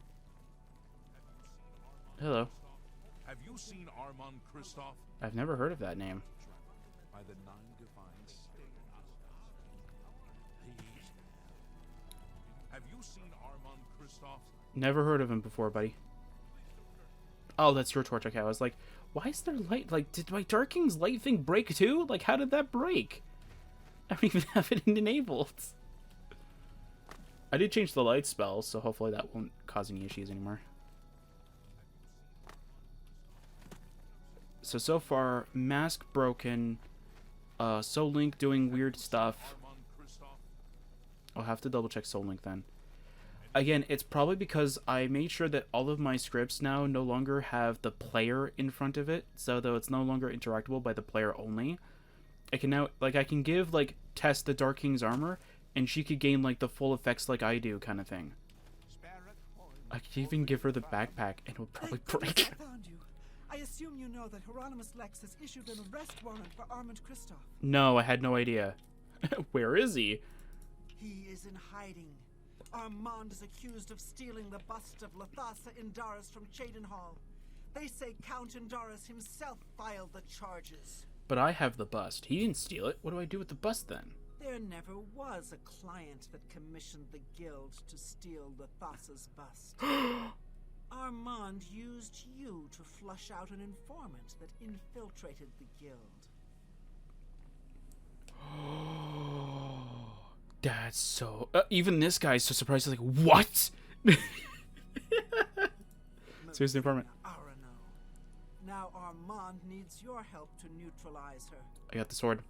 Hello. Have you seen Armand Christophe? I've never heard of that name. By the nine divine states. Have you seen Armand Christophe? Never heard of him before, buddy. Oh, that's your torch. Okay, I was like, why is there light? Like, did my Darking's light thing break too? Like, how did that break? I don't even have it enabled. I did change the light spell, so hopefully that won't cause any issues anymore. So far, mask broken, Soul Link doing weird stuff. Armand Christophe? I'll have to double check Soul Link then. Again, it's probably because I made sure that all of my scripts now no longer have the player in front of it, so though it's no longer interactable by the player only. I can now, like, I can give, like, Tess the Dark King's armor, and she could gain, like, the full effects like I do, kind of thing. I could even give her the backpack, and it would probably Thank goodness break. I found you. I assume you know that Hieronymus Lex has issued an arrest warrant for Armand Christophe. No, I had no idea. Where is he? He is in hiding. Armand is accused of stealing the bust of Lathasa Indaris from Cheydinhal. They say Count Indaris himself filed the charges. But I have the bust. He didn't steal it. What do I do with the bust then? There never was a client that commissioned the guild to steal Lathasa's bust. Armand used you to flush out an informant that infiltrated the guild. That's so... even this guy's so surprised. He's like, what? Seriously, informant. Arano. Now Armand needs your help to neutralize her. I got the sword.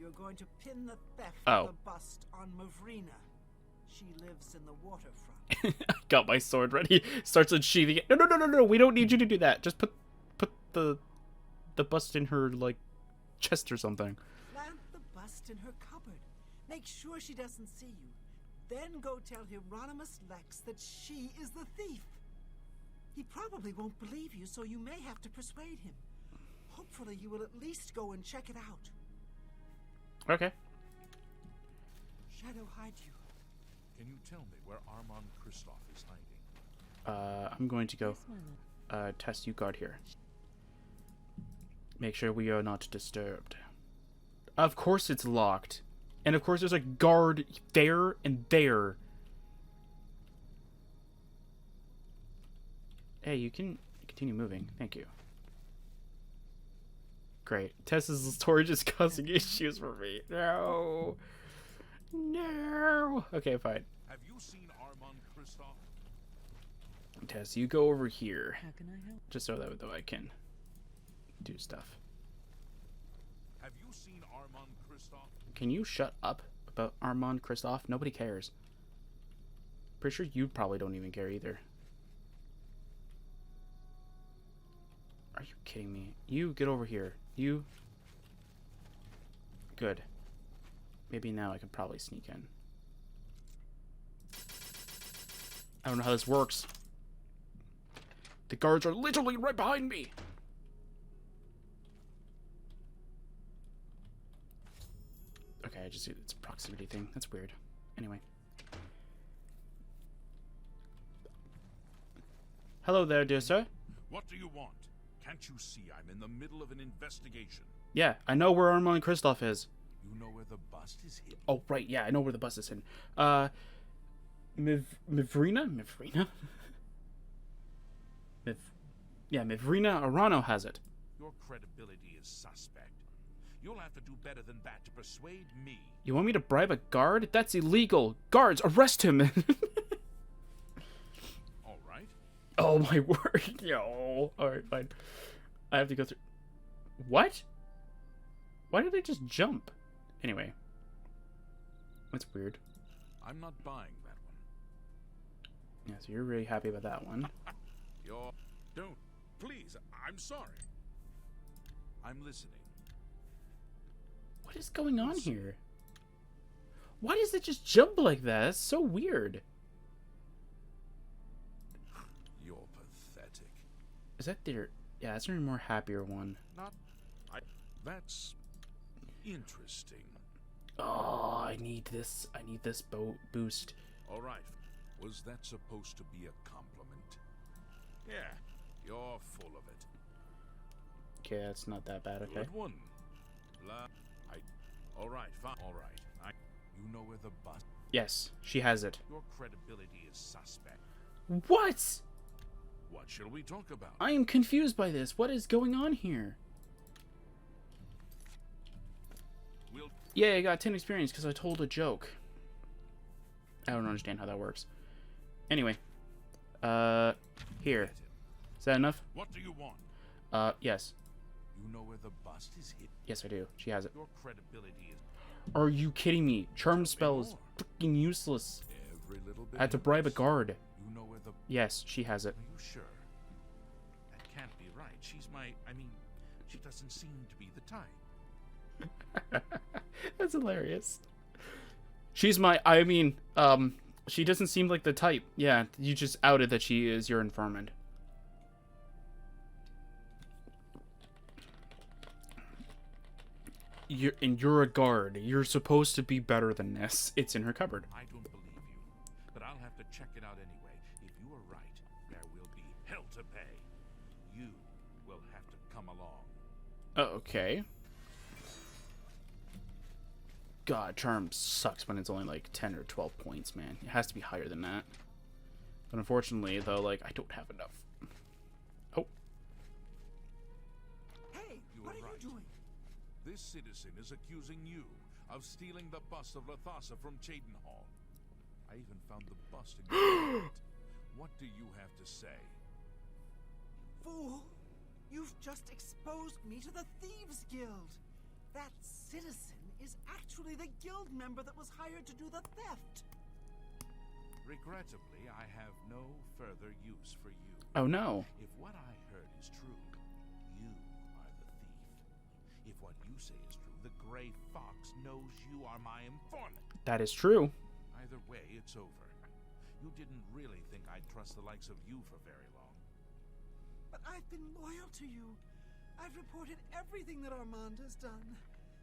You're going to pin the theft Oh. of the bust on Mavrina. She lives in the waterfront. I got my sword ready. Starts unsheathing it. No. We don't need you to do that. Just put the bust in her, like, chest or something. Plant the bust in her cupboard. Make sure she doesn't see you. Then go tell Hieronymus Lex that she is the thief. He probably won't believe you, so you may have to persuade him. Hopefully you will at least go and check it out. Okay. Shadow hide you. Can you tell me where Armand Christophe is hiding? I'm going to go Yes, my lord. test you guard here. Make sure we are not disturbed. Of course it's locked. And of course there's a guard there and there. Hey, you can continue moving. Thank you. Great. Tessa's storage is causing issues for me. No. No. Okay, fine. Have you seen Armand Kristoff? Tess, you go over here. How can I help? Just so that though I can do stuff. Have you seen Armand Kristoff? Can you shut up about Armand Kristoff? Nobody cares. Pretty sure you probably don't even care either. Are you kidding me? You get over here. You. Good. Maybe now I can probably sneak in. I don't know how this works. The guards are literally right behind me. Okay, I just it's a proximity thing. That's weird. Anyway. Hello there, dear sir. What do you want? Can't you see I'm in the middle of an investigation? Yeah, I know where Armand Kristoff is. You know where the bust is hidden? Oh, right, yeah, I know where the bus is in. Mivrina? Mivrina Arano has it. Your credibility is suspect. You'll have to do better than that to persuade me. You want me to bribe a guard? That's illegal. Guards, arrest him. All right. Oh, my word. Yo. Alright, fine. I have to go through... What? Why did I just jump? Anyway. That's weird. I'm not buying that one. Yeah, so you're really happy about that one. Don't. Please, I'm sorry. I'm listening. What is going on here? Why does it just jump like that? That's so weird. You're pathetic. Is that their... Yeah, that's a more happier one. That's interesting. Oh, I need this. I need this boost. All right. Was that supposed to be a compliment? Yeah, you're full of it. Okay, that's not that bad, okay? Good one. All right, fine. All right. You know where the bust... Yes, she has it. Your credibility is suspect. What? What shall we talk about? I am confused by this. What is going on here? Yeah, I got 10 experience because I told a joke. I don't understand how that works. Anyway. Here. Is that enough? What do you want? Yes. You know where the bust is hidden? Yes, I do. She has it. Your credibility is... Are you kidding me? Charm spell is freaking useless. Every little bit I had to bribe a guard. You know where the... Yes, she has it. Are you sure? That can't be right. She's my... I mean, she doesn't seem to be the type. That's hilarious. She's my... I mean, she doesn't seem like the type. Yeah, you just outed that she is your informant. You're a guard. You're supposed to be better than this. It's in her cupboard. I don't believe you, but I'll have to check it out anyway. If you are right, there will be hell to pay. You will have to come along. Okay. God, charm sucks when it's only like 10 or 12 points, man. It has to be higher than that. But unfortunately, though, like, I don't have enough. Oh. Hey, You what are are right. you doing? This citizen is accusing you of stealing the bust of Lathasa from Cheydinhal. I even found the bust in your wallet. What do you have to say? Fool! You've just exposed me to the Thieves Guild! That citizen is actually the guild member that was hired to do the theft! Regrettably, I have no further use for you. Oh, no. If what I heard is true, you are the thief. If what you say is true, the Grey Fox knows you are my informant. That is true. Either way, it's over. You didn't really think I'd trust the likes of you for very long. But I've been loyal to you. I've reported everything that Armand has done.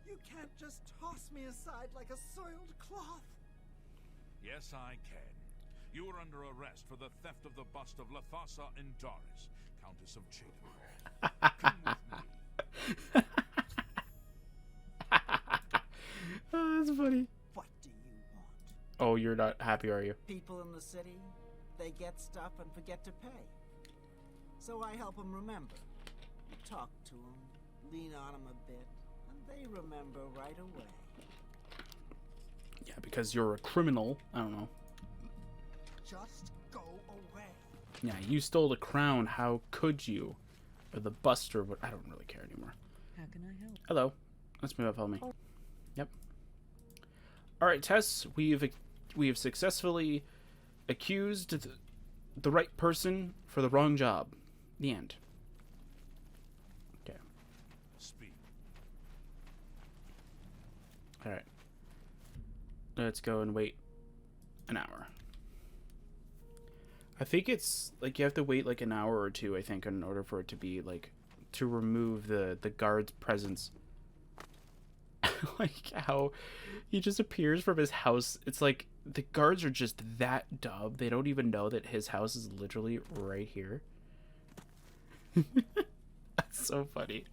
You can't just toss me aside like a soiled cloth. Yes, I can. You are under arrest for the theft of the bust of Lathasa Doris, Countess of Cheydinhal. Come with me. Oh, that's funny. What do you want? Oh, you're not happy, are you? People in the city, they get stuff and forget to pay. So I help them remember. Talk to them, lean on them a bit, and they remember right away. Yeah, because you're a criminal. I don't know. Just go away. Yeah, you stole the crown. How could you? Or the bust, or what? I don't really care anymore. How can I help? Hello. Let's move up. Follow me. Yep. All right, Tess. We have successfully accused the right person for the wrong job. The end. Okay. Speak. All right. Let's go and wait an hour. I think it's like you have to wait like an hour or two, I think, in order for it to be like to remove the guard's presence. Like how he just appears from his house. It's like the guards are just that dumb. They don't even know that his house is literally right here. That's so funny.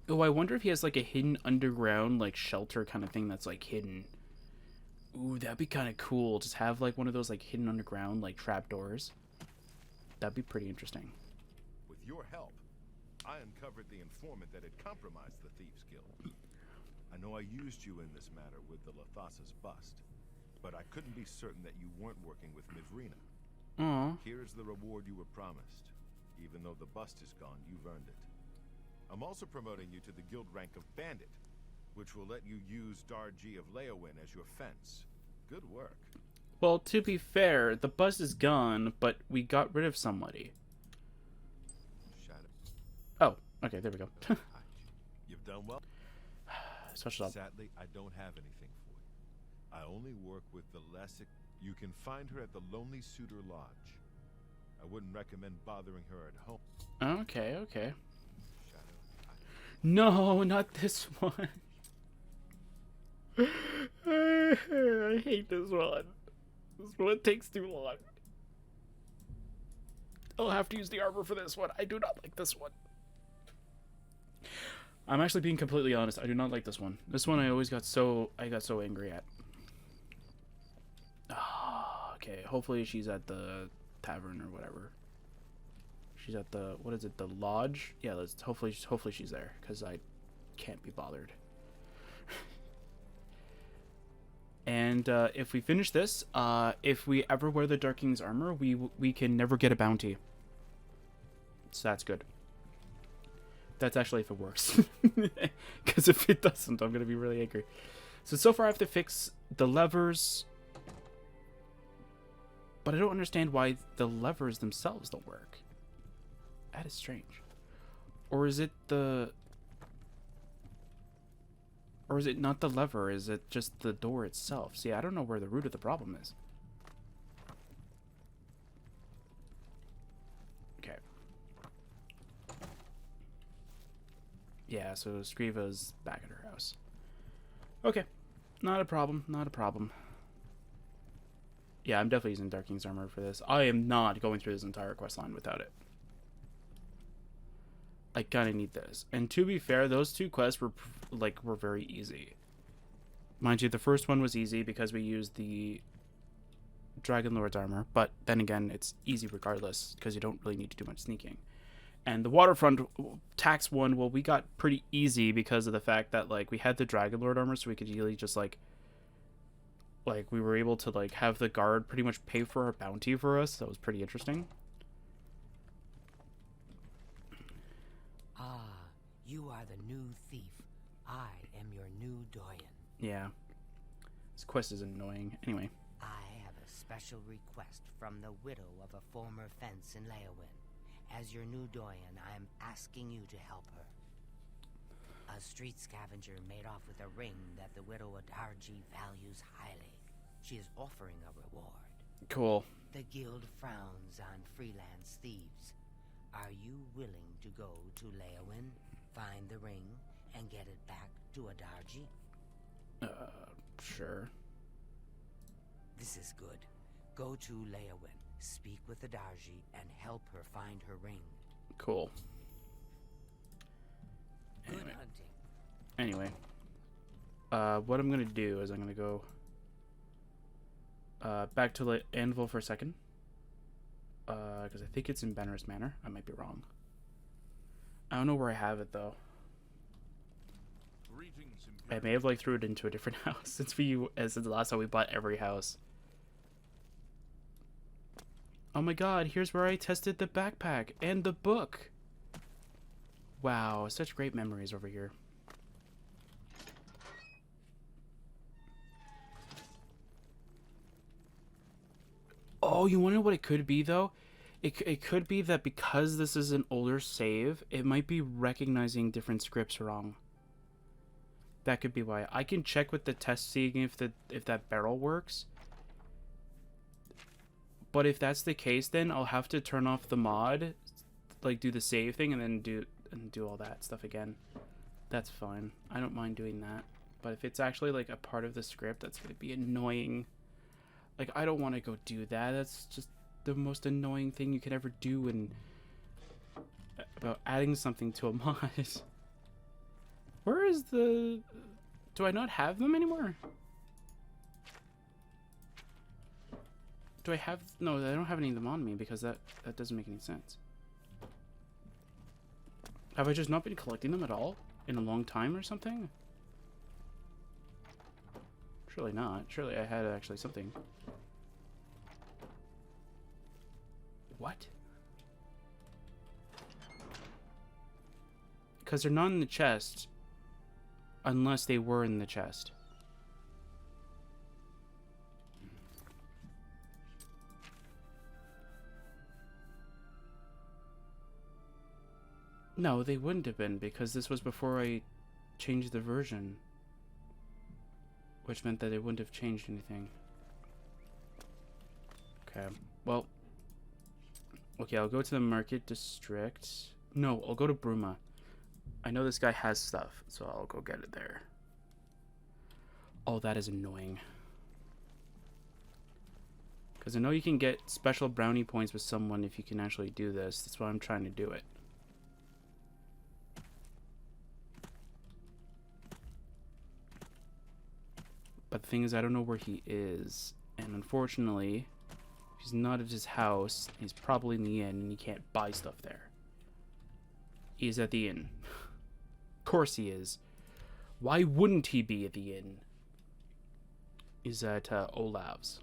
Oh, I wonder if he has like a hidden underground like shelter kind of thing that's like hidden. Ooh, that'd be kind of cool. Just have like one of those like hidden underground like trapdoors. That'd be pretty interesting. With your help, I uncovered the informant that had compromised the Thieves Guild. I know I used you in this matter with the Lathasa's bust, but I couldn't be certain that you weren't working with Mivrina. Aw. Here's the reward you were promised. Even though the bust is gone, you've earned it. I'm also promoting you to the guild rank of Bandit, which will let you use Darji of Leowin as your fence. Good work. Well, to be fair, the bus is gone, but we got rid of somebody. Oh, okay, there we go. You've done well. Switch it up. Sadly, I don't have anything for you. I only work with the less... You can find her at the Lonely Suitor Lodge. I wouldn't recommend bothering her at home. Okay, okay. No, not this one. I hate this one. This one takes too long. I'll have to use the armor for this one. I do not like this one. I'm actually being completely honest. I do not like this one. This one I got so angry at. Oh, okay, hopefully she's at the tavern or whatever. She's at the, what is it, the lodge? Yeah, hopefully she's there, because I can't be bothered. And if we finish this, if we ever wear the Dark King's armor, we can never get a bounty. So that's good. That's actually if it works. Because if it doesn't, I'm going to be really angry. So far I have to fix the levers. But I don't understand why the levers themselves don't work. That is strange. Or is it the... Or is it not the lever? Is it just the door itself? See, I don't know where the root of the problem is. Okay. Yeah, so Skriva's back at her house. Okay. Not a problem. Not a problem. Yeah, I'm definitely using Dark King's armor for this. I am not going through this entire questline without it. I kind of need this. And to be fair, those two quests were very easy. Mind you, the first one was easy because we used the Dragon Lord's armor, but then again, it's easy regardless because you don't really need to do much sneaking. And the waterfront tax one, well, we got pretty easy because of the fact that like we had the Dragon Lord armor, so we could easily just like we were able to like have the guard pretty much pay for our bounty for us. That was pretty interesting. Ah, you are the new thief. I am your new doyen. Yeah. This quest is annoying. Anyway. I have a special request from the widow of a former fence in Leowin. As your new doyen, I am asking you to help her. A street scavenger made off with a ring that the widow Adarji values highly. She is offering a reward. Cool. The guild frowns on freelance thieves. Are you willing to go to Leowin, find the ring, and get it back to Adarji? Sure. This is good. Go to Leowin, speak with Adarji, and help her find her ring. Cool. Good Anyway. hunting. Anyway. What I'm gonna do is I'm gonna go... Back to the anvil for a second. Because I think it's in Benner's Manor. I might be wrong. I don't know where I have it though. I may have like threw it into a different house since the last time we bought every house. Oh my god, here's where I tested the backpack and the book. Wow, such great memories over here. Oh, you want to know what it could be though? It could be that because this is an older save, it might be recognizing different scripts wrong. That could be why. I can check with the test seeing if that barrel works. But if that's the case, then I'll have to turn off the mod, like do the save thing, and then do all that stuff again. That's fine. I don't mind doing that. But if it's actually like a part of the script, that's gonna be annoying. Like, I don't want to go do that. That's just the most annoying thing you could ever do about adding something to a mod. Where is the... Do I not have them anymore? Do I have... No, I don't have any of them on me because that doesn't make any sense. Have I just not been collecting them at all in a long time or something? Surely not. Surely I had actually something. What? Because they're not in the chest unless they were in the chest. No, they wouldn't have been because this was before I changed the version. Which meant that it wouldn't have changed anything. Okay, well... Okay, I'll go to the market district. No, I'll go to Bruma. I know this guy has stuff, so I'll go get it there. Oh, that is annoying. Because I know you can get special brownie points with someone if you can actually do this. That's why I'm trying to do it. But the thing is, I don't know where he is. And unfortunately, if he's not at his house, he's probably in the inn and he can't buy stuff there. He's at the inn. Of course he is. Why wouldn't he be at the inn? He's at Olav's.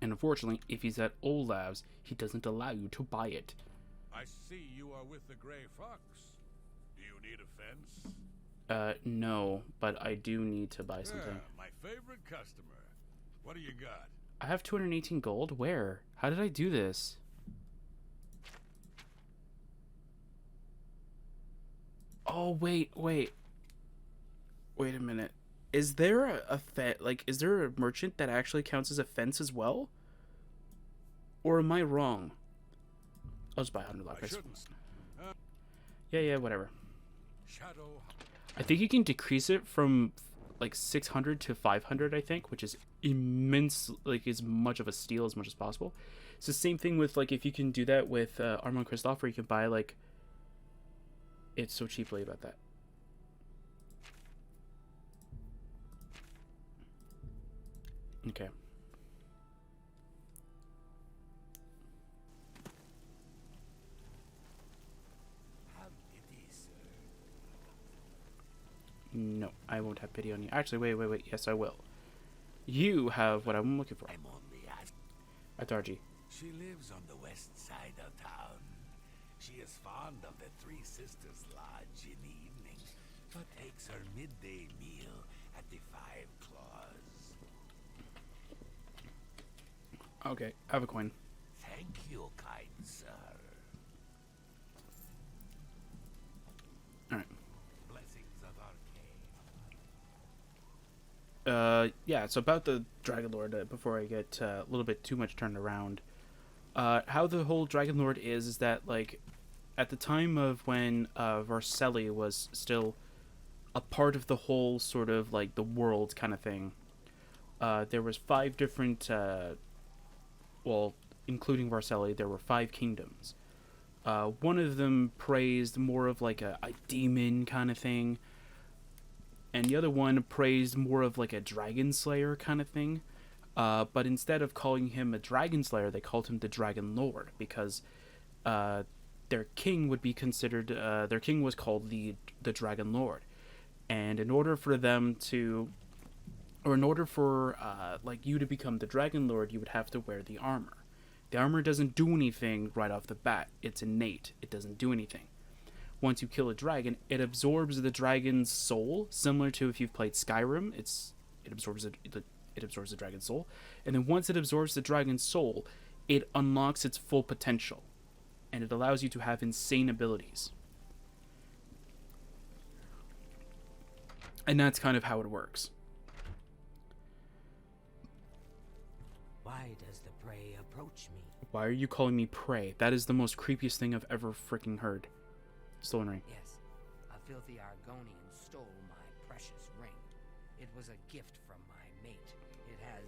And unfortunately, if he's at Olav's, he doesn't allow you to buy it. I see you are with the Grey Fox. Do you need a fence? No, but I do need to buy something. Yeah, my favorite customer. What do you got? I have 218 gold? Where? How did I do this? Oh, wait. Wait a minute. Is there is there a merchant that actually counts as a fence as well? Or am I wrong? I'll just buy 100 lapis. Yeah, whatever. Shadow. I think you can decrease it from like 600 to 500, I think, which is immense, like as much of a steal as much as possible. It's the same thing with like if you can do that with Armand Christoph, where you can buy like it so cheaply about that. Okay. No, I won't have pity on you. Actually, wait. Yes, I will. You have what I'm looking for. I'm only asking. Atarji. She lives on the west side of town. She is fond of the Three Sisters Lodge in the evening, but takes her midday meal at the Five Claws. Okay, I have a coin. Thank you, kind sir. Alright. Blessings of Arcane. Yeah, so about the Dragon Lord, before I get a little bit too much turned around. How the whole Dragon Lord is that, like, at the time of when Varselli was still a part of the whole sort of, like, the world kind of thing, there was 5 different, well, including Varselli, there were 5 kingdoms. One of them praised more of, like, a demon kind of thing, and the other one praised more of, like, a dragon slayer kind of thing. But instead of calling him a dragon slayer, they called him the Dragon Lord, because their king would be considered, their king was called the Dragon Lord. And in order for them to, or in order for like you to become the Dragon Lord, you would have to wear the armor. The armor doesn't do anything right off the bat. It's innate. It doesn't do anything. Once you kill a dragon, it absorbs the dragon's soul, similar to if you've played Skyrim. It absorbs the dragon's soul, and then once it absorbs the dragon's soul, it unlocks its full potential, and it allows you to have insane abilities. And that's kind of how it works. Why does the prey approach me? Why are you calling me prey? That is the most creepiest thing I've ever freaking heard. Stolen ring. Yes, a filthy Argonian stole my precious ring. It was a gift from my mate. It has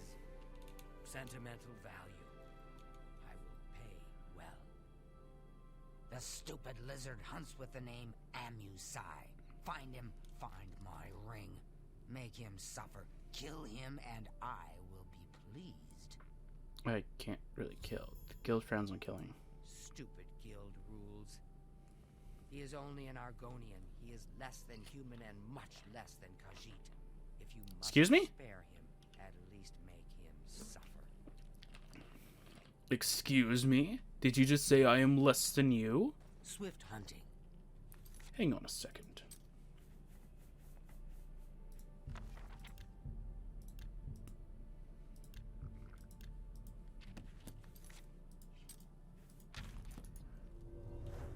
sentimental value. I will pay well. The stupid lizard hunts with the name Amusai. Find him, find my ring. Make him suffer. Kill him, and I will be pleased. I can't really kill. The guild frowns on killing. Stupid guild rules. He is only an Argonian. He is less than human and much less than Khajiit. If you must Excuse me? spare him, at least make him suffer. Excuse me? Did you just say I am less than you? Swift hunting. Hang on a second.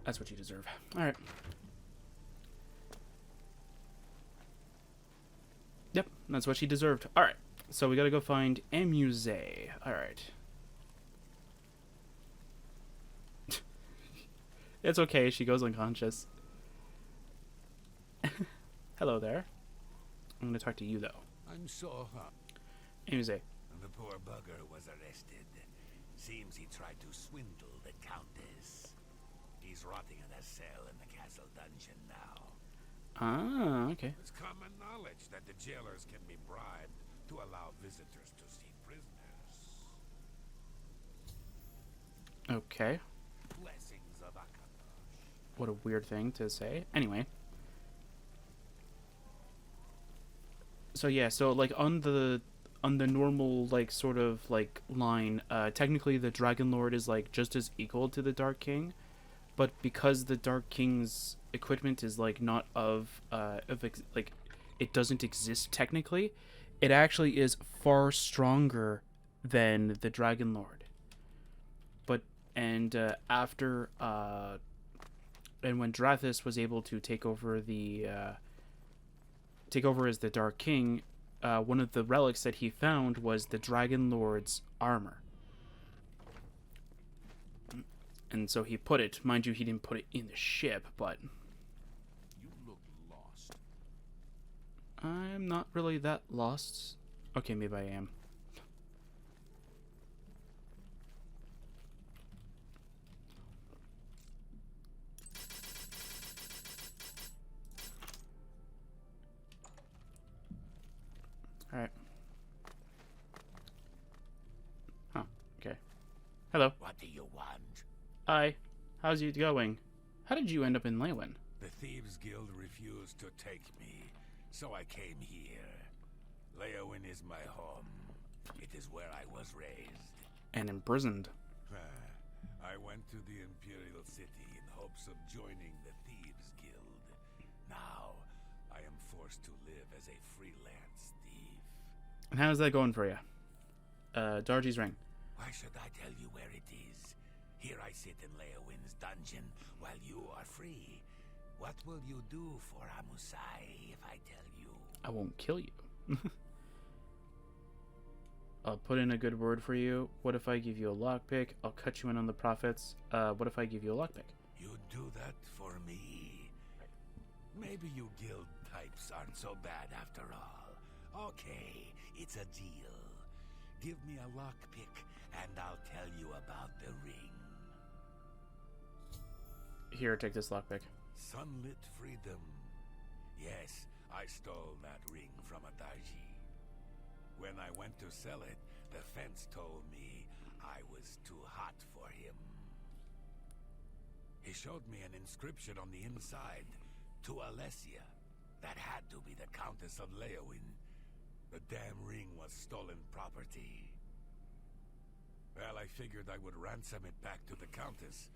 That's what you deserve. Alright. Yep, that's what she deserved. Alright, so we gotta go find Amuse. Alright. It's okay, she goes unconscious. Hello there. I'm gonna talk to you, though. I'm so Amuse. The poor bugger was arrested. Seems he tried to swindle the Countess. He's rotting in a cell in the castle dungeon now. Ah, okay. It's common knowledge that the jailers can be bribed to allow visitors to see prisoners. Okay. Blessings of Akatosh. What a weird thing to say. Anyway. So yeah, so like on the normal like sort of like line, technically the Dragon Lord is like just as equal to the Dark King, but because the Dark King's equipment is like not like it doesn't exist technically, it actually is far stronger than the Dragon Lord. But after and when Drathis was able to take over as the Dark King, one of the relics that he found was the Dragon Lord's armor. And so he put it, mind you, he didn't put it in the ship, but You look lost. I'm not really that lost. Okay, maybe I am. Alright. Huh, okay. Hello. What do you want? Hi. How's it going? How did you end up in Leywin? The Thieves Guild refused to take me, so I came here. Leowin is my home. It is where I was raised. And imprisoned. I went to the Imperial City in hopes of joining the Thieves Guild. Now, I am forced to live as a freelance thief. And how's that going for you? Dargy's ring. Why should I tell you where it is? Here I sit in Leowin's dungeon while you are free. What will you do for Amusai if I tell you? I won't kill you. I'll put in a good word for you. What if I give you a lockpick? I'll cut you in on the profits. What if I give you a lockpick? You'd do that for me? Maybe you guild types aren't so bad after all. Okay, it's a deal. Give me a lockpick, and I'll tell you about the ring. Here, take this lockpick. Sunlit freedom. Yes, I stole that ring from a Daiji. When I went to sell it, The fence told me I was too hot for him. He showed me an inscription on the inside, to Alessia. That had to be the Countess of Leowin. The damn ring was stolen property. Well, I figured I would ransom it back to the Countess,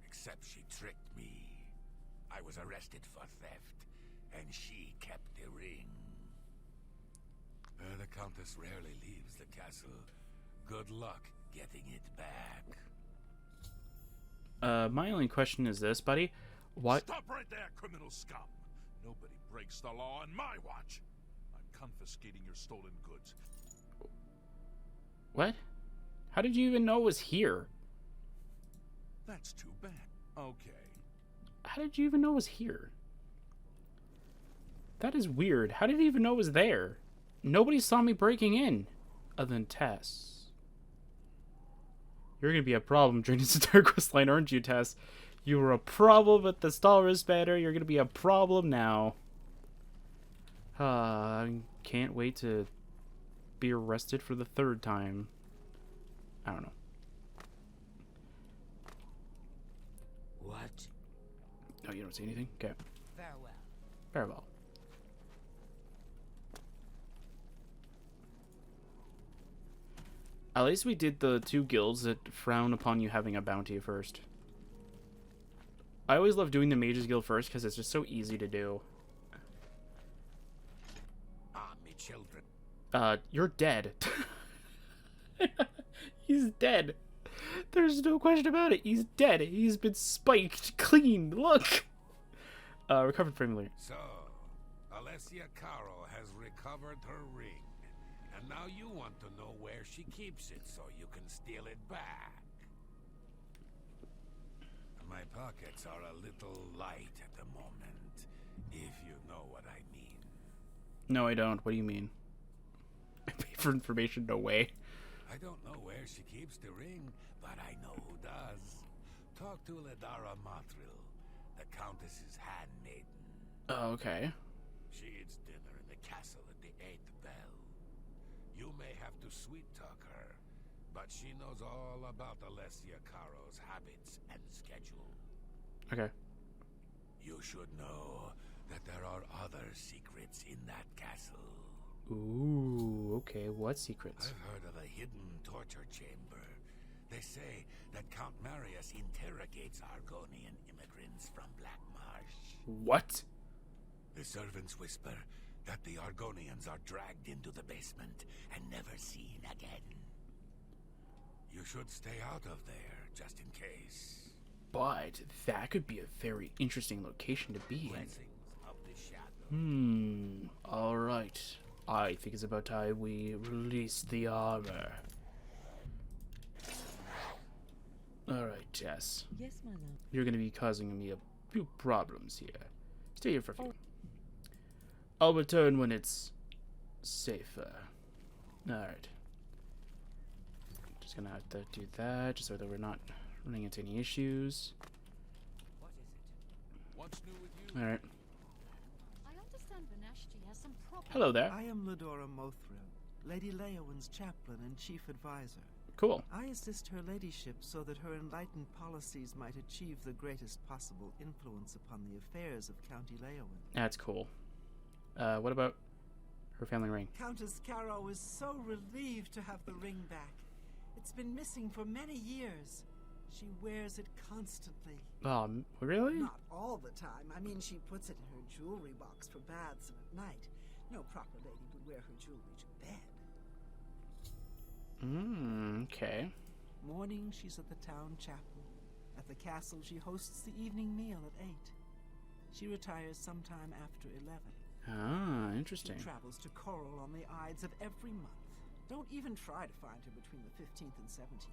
except she tricked me. I was arrested for theft, and she kept the ring. The Countess rarely leaves the castle. Good luck getting it back. My only question is this, buddy. What? Stop right there, criminal scum! Nobody breaks the law on my watch. I'm confiscating your stolen goods. What? How did you even know it was here? That's too bad. Okay. How did you even know it was here? That is weird. How did you even know it was there? Nobody saw me breaking in, other than Tess. You're gonna be a problem during this entire quest line, aren't you, Tess? You were a problem at the Stalrus banner. You're gonna be a problem now. I can't wait to be arrested for the 3rd time. I don't know. What? Oh, you don't see anything? Okay. Farewell. Farewell. At least we did the 2 guilds that frown upon you having a bounty first. I always love doing the Mages Guild first because it's just so easy to do. Me children. You're dead. He's dead. There's no question about it. He's dead. He's been spiked clean. Look. Recovered family. So, Alessia Caro has recovered her ring. And now you want to know where she keeps it so you can steal it back. My pockets are a little light at the moment, if you know what I mean. No, I don't. What do you mean? Pay for information? No way. I don't know where she keeps the ring, but I know who does. Talk to Ladara Mathril, the Countess's handmaiden. Oh, okay. She eats dinner in the castle at the 8th bell. You may have to sweet-talk her, but she knows all about Alessia Caro's habits and schedule. Okay. You should know that there are other secrets in that castle. Ooh, okay. What secrets? I've heard of a hidden torture chamber. They say that Count Marius interrogates Argonian immigrants from Black Marsh. What? The servants whisper that the Argonians are dragged into the basement and never seen again. You should stay out of there, just in case. But that could be a very interesting location to be in. Blessings of the shadow. Alright. I think it's about time we release the armor. Alright, Jess. Yes, my love. You're gonna be causing me a few problems here. Stay here for a few. I'll return when it's safer. Alright. Just gonna have to do that, just so that we're not running into any issues. What is it? What's new with you? Alright. I understand Vanashti has some problems. Hello there. I am Ladora Mothril, Lady Leowin's chaplain and chief advisor. Cool. I assist her ladyship so that her enlightened policies might achieve the greatest possible influence upon the affairs of County Leowin. That's cool. What about her family ring? Countess Caro is so relieved to have the ring back. It's been missing for many years. She wears it constantly. Really? Not all the time. I mean, she puts it in her jewelry box for baths and at night. No proper lady would wear her jewelry to bed. Okay. Morning, she's at the town chapel. At the castle, she hosts the evening meal at 8. She retires sometime after 11. Ah, She interesting. travels to Coral on the Ides of every month. Don't even try to find her between the 15th and 17th.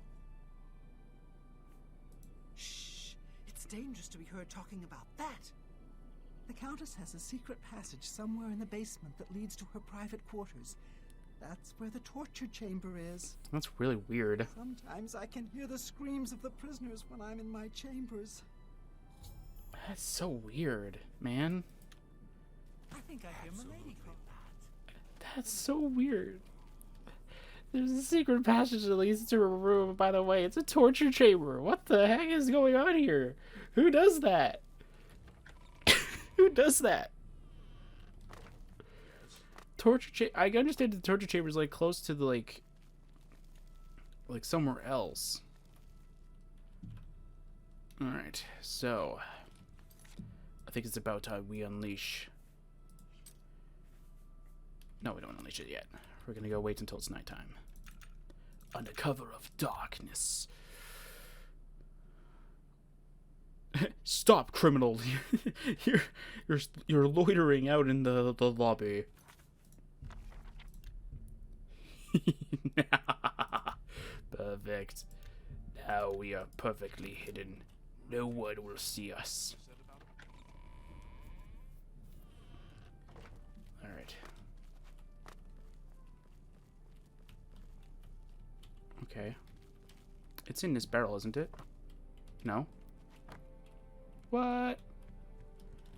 Shh! It's dangerous to be heard talking about that! The Countess has a secret passage somewhere in the basement that leads to her private quarters. That's where the torture chamber is. That's really weird. Sometimes I can hear the screams of the prisoners when I'm in my chambers. That's so weird, man. I think I hear Milady call. That's so weird. There's a secret passage that leads to a room, by the way. It's a torture chamber. What the heck is going on here? Who does that? Who does that? I understand the torture chamber is like close to the like somewhere else. Alright, so I think it's about time we unleash. No, we don't unleash it yet. We're gonna go wait until it's nighttime. Under cover of darkness. Stop, criminal! you're loitering out in the lobby. Perfect. Now we are perfectly hidden. No one will see us. Alright. Okay. It's in this barrel, isn't it? No? What?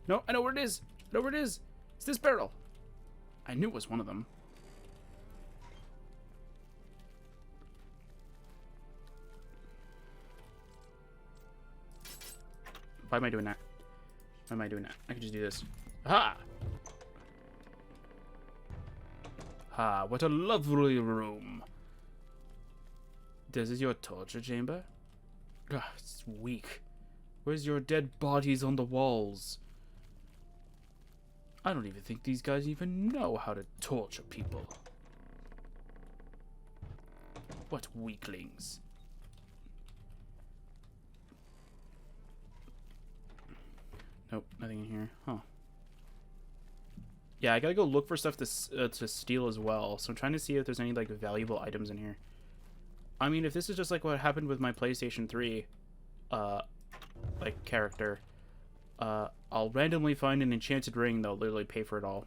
No, I know where it is. I know where it is. It's this barrel. I knew it was one of them. Why am I doing that? Why am I doing that? I can just do this. Ha! Ha, what a lovely room. This is your torture chamber? Ugh, it's weak. Where's your dead bodies on the walls? I don't even think these guys even know how to torture people. What weaklings. Nope, nothing in here. Huh. Yeah, I gotta go look for stuff to steal as well. So I'm trying to see if there's any like valuable items in here. I mean, if this is just like what happened with my PlayStation 3, like character, I'll randomly find an enchanted ring that'll literally pay for it all.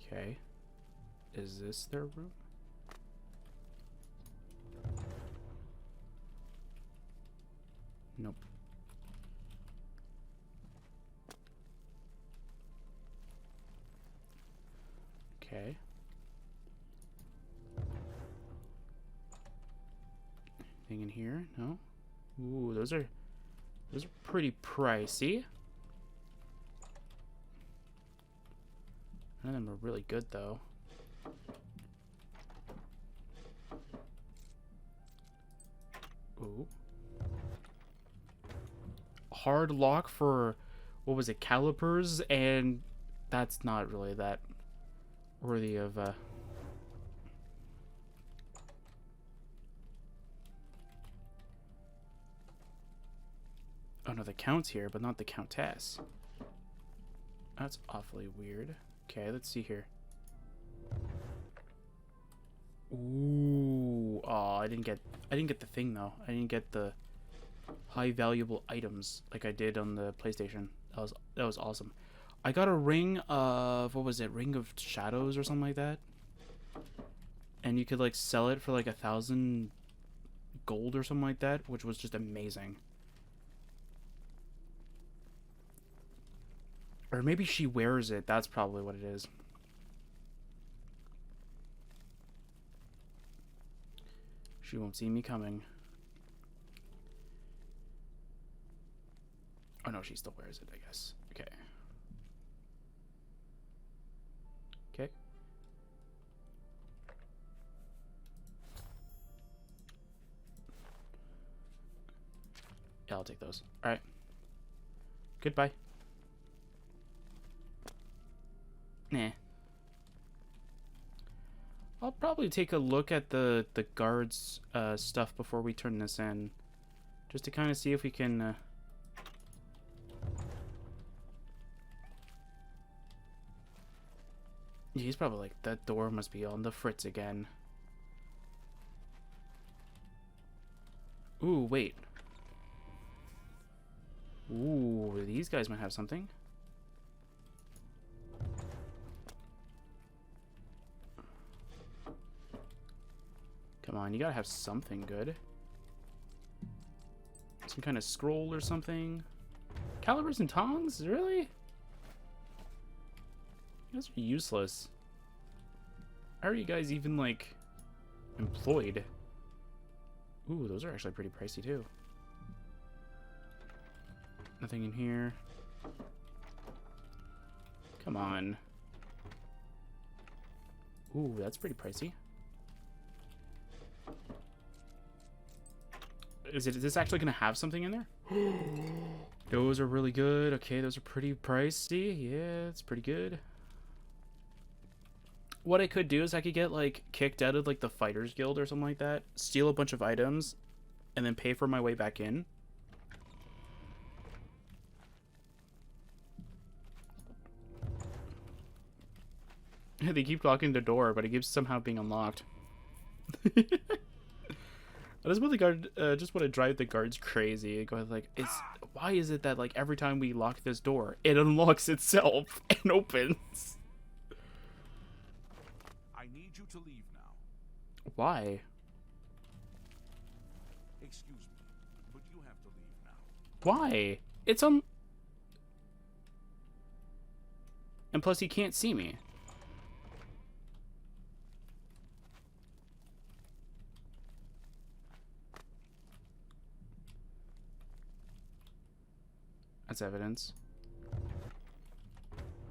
Okay. Is this their room? Nope. Okay. Anything in here? No. Ooh, those are pretty pricey. None of them are really good though. Ooh. Hard lock for, what was it, calipers, and that's not really that worthy of oh no, the Count's here, but not the Countess. That's awfully weird. Okay, let's see here. Ooh, oh, I didn't get the thing though. I didn't get the high valuable items like I did on the PlayStation. That was awesome. I got a ring of, what was it, Ring of Shadows or something like that. And you could like sell it for like 1,000 gold or something like that, which was just amazing. Or maybe she wears it. That's probably what it is. She won't see me coming. Oh no, she still wears it, I guess. Okay. Okay. Yeah, I'll take those. Alright. Goodbye. Nah. I'll probably take a look at the guards stuff before we turn this in. Just to kind of see if we can... He's probably like, that door must be on the fritz again. Ooh, wait. Ooh, these guys might have something. Come on, you gotta have something good. Some kind of scroll or something. Calibers and tongs? Really? You guys are useless. How are you guys even, like, employed? Ooh, those are actually pretty pricey, too. Nothing in here. Come on. Ooh, that's pretty pricey. Is this actually going to have something in there? Those are really good. Okay, those are pretty pricey. Yeah, it's pretty good. What I could do is I could get, like, kicked out of, like, the Fighters Guild or something like that, steal a bunch of items, and then pay for my way back in. They keep locking the door, but it keeps somehow being unlocked. I just want the guard, just want to drive the guards crazy. Go ahead, like, why is it that, like, every time we lock this door, it unlocks itself and opens? I need you to leave now. Why? Excuse me, but you have to leave now. Why? It's And plus, he can't see me. That's evidence.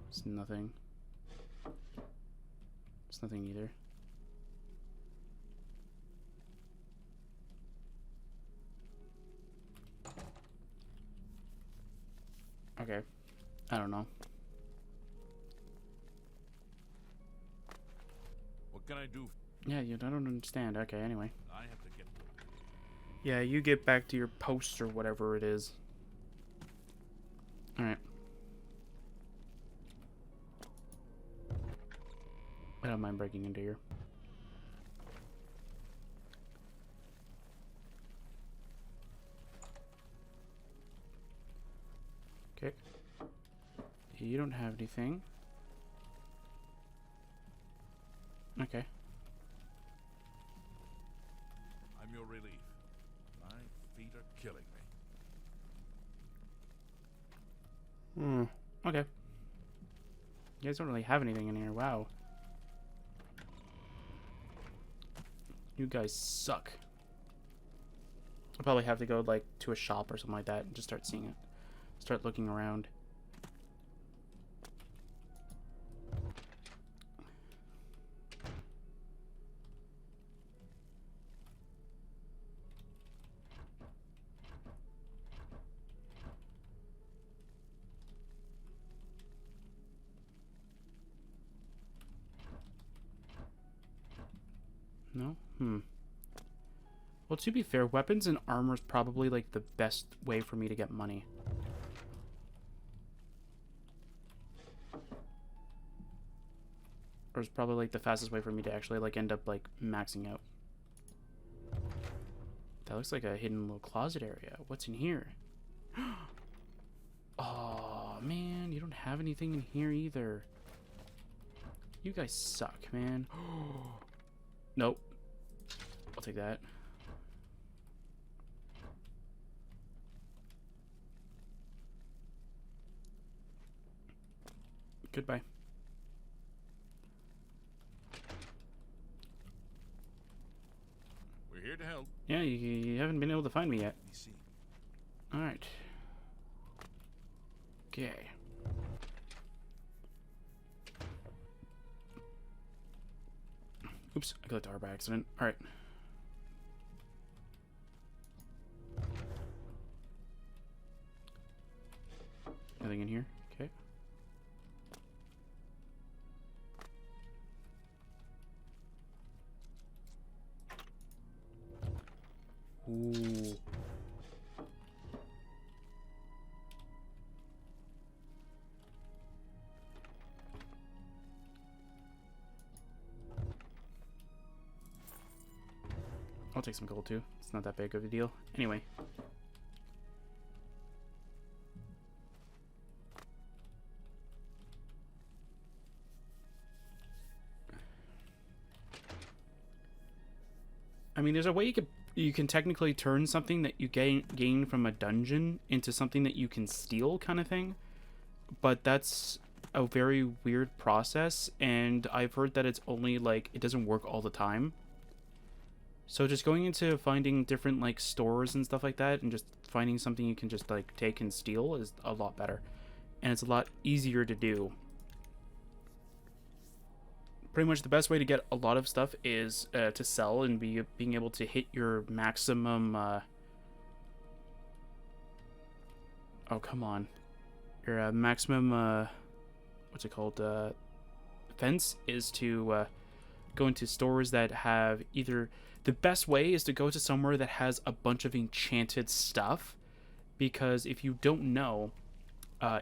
It's nothing. It's nothing either. Okay. I don't know. What can I do? Yeah, I don't understand. Okay, anyway. I have to get... Yeah, you get back to your post or whatever it is. Alright. I don't mind breaking into here. Okay. You don't have anything. Okay. I'm your relief. My feet are killing me. Okay. You guys don't really have anything in here. Wow. You guys suck. I'll probably have to go, like, to a shop or something like that and just start seeing it. Start looking around. No? Well, to be fair, weapons and armor is probably, like, the best way for me to get money. Or it's probably, like, the fastest way for me to actually, like, end up, like, maxing out. That looks like a hidden little closet area. What's in here? Oh, man, you don't have anything in here either. You guys suck, man. Nope. I'll take that. Goodbye. We're here to help. Yeah, you haven't been able to find me yet. Let me see. Alright. Okay. Oops, I clicked R by accident. Alright. Nothing in here? Okay. Ooh. I'll take some gold too. It's not that big of a deal. Anyway. I mean, there's a way you could you can technically turn something that you gain from a dungeon into something that you can steal, kind of thing. But that's a very weird process, and I've heard that it's only like it doesn't work all the time. So just going into finding different like stores and stuff like that, and just finding something you can just like take and steal is a lot better, and it's a lot easier to do. Pretty much the best way to get a lot of stuff is to sell and being able to hit your maximum. Oh, come on, your maximum. What's it called? Fence is to go into stores that have either. The best way is to go to somewhere that has a bunch of enchanted stuff, because if you don't know,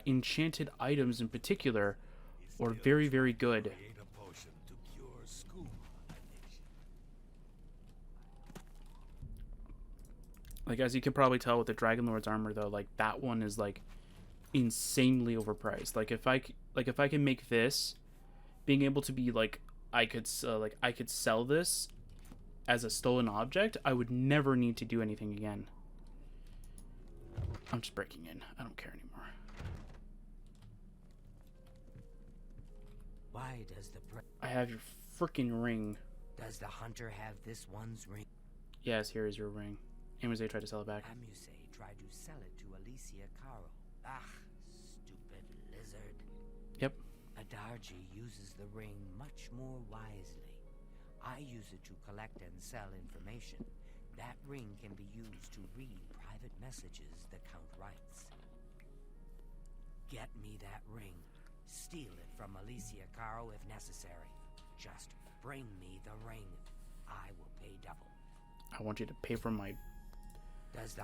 enchanted items in particular are very, very good. Like, as you can probably tell with the Dragon Lord's armor, though, like that one is like insanely overpriced. Like if I can make this, being able to be like I could sell this as a stolen object, I would never need to do anything again. I'm just breaking in. I don't care anymore. Why does the I have your freaking ring. Does the hunter have this one's ring? Yes, here is your ring. Amuse tried to sell it back. Amuse tried to sell it to Alicia Caro. Ah, stupid lizard. Yep. Adarji uses the ring much more wisely. I use it to collect and sell information. That ring can be used to read private messages the Count writes. Get me that ring. Steal it from Alicia Caro if necessary. Just bring me the ring. I will pay double. I want you to pay for my... Does the...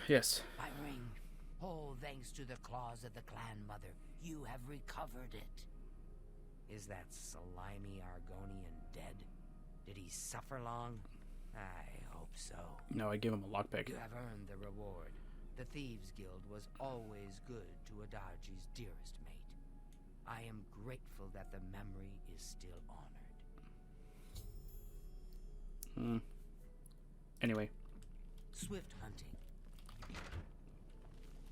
Yes. My ring. Oh, thanks to the claws of the clan mother, you have recovered it. Is that slimy Argonian dead? Did he suffer long? I hope so. No, I gave him a lockpick. You have earned the reward. The Thieves Guild was always good to Adarji's dearest mate. I am grateful that the memory is still honored. Anyway. Swift hunting.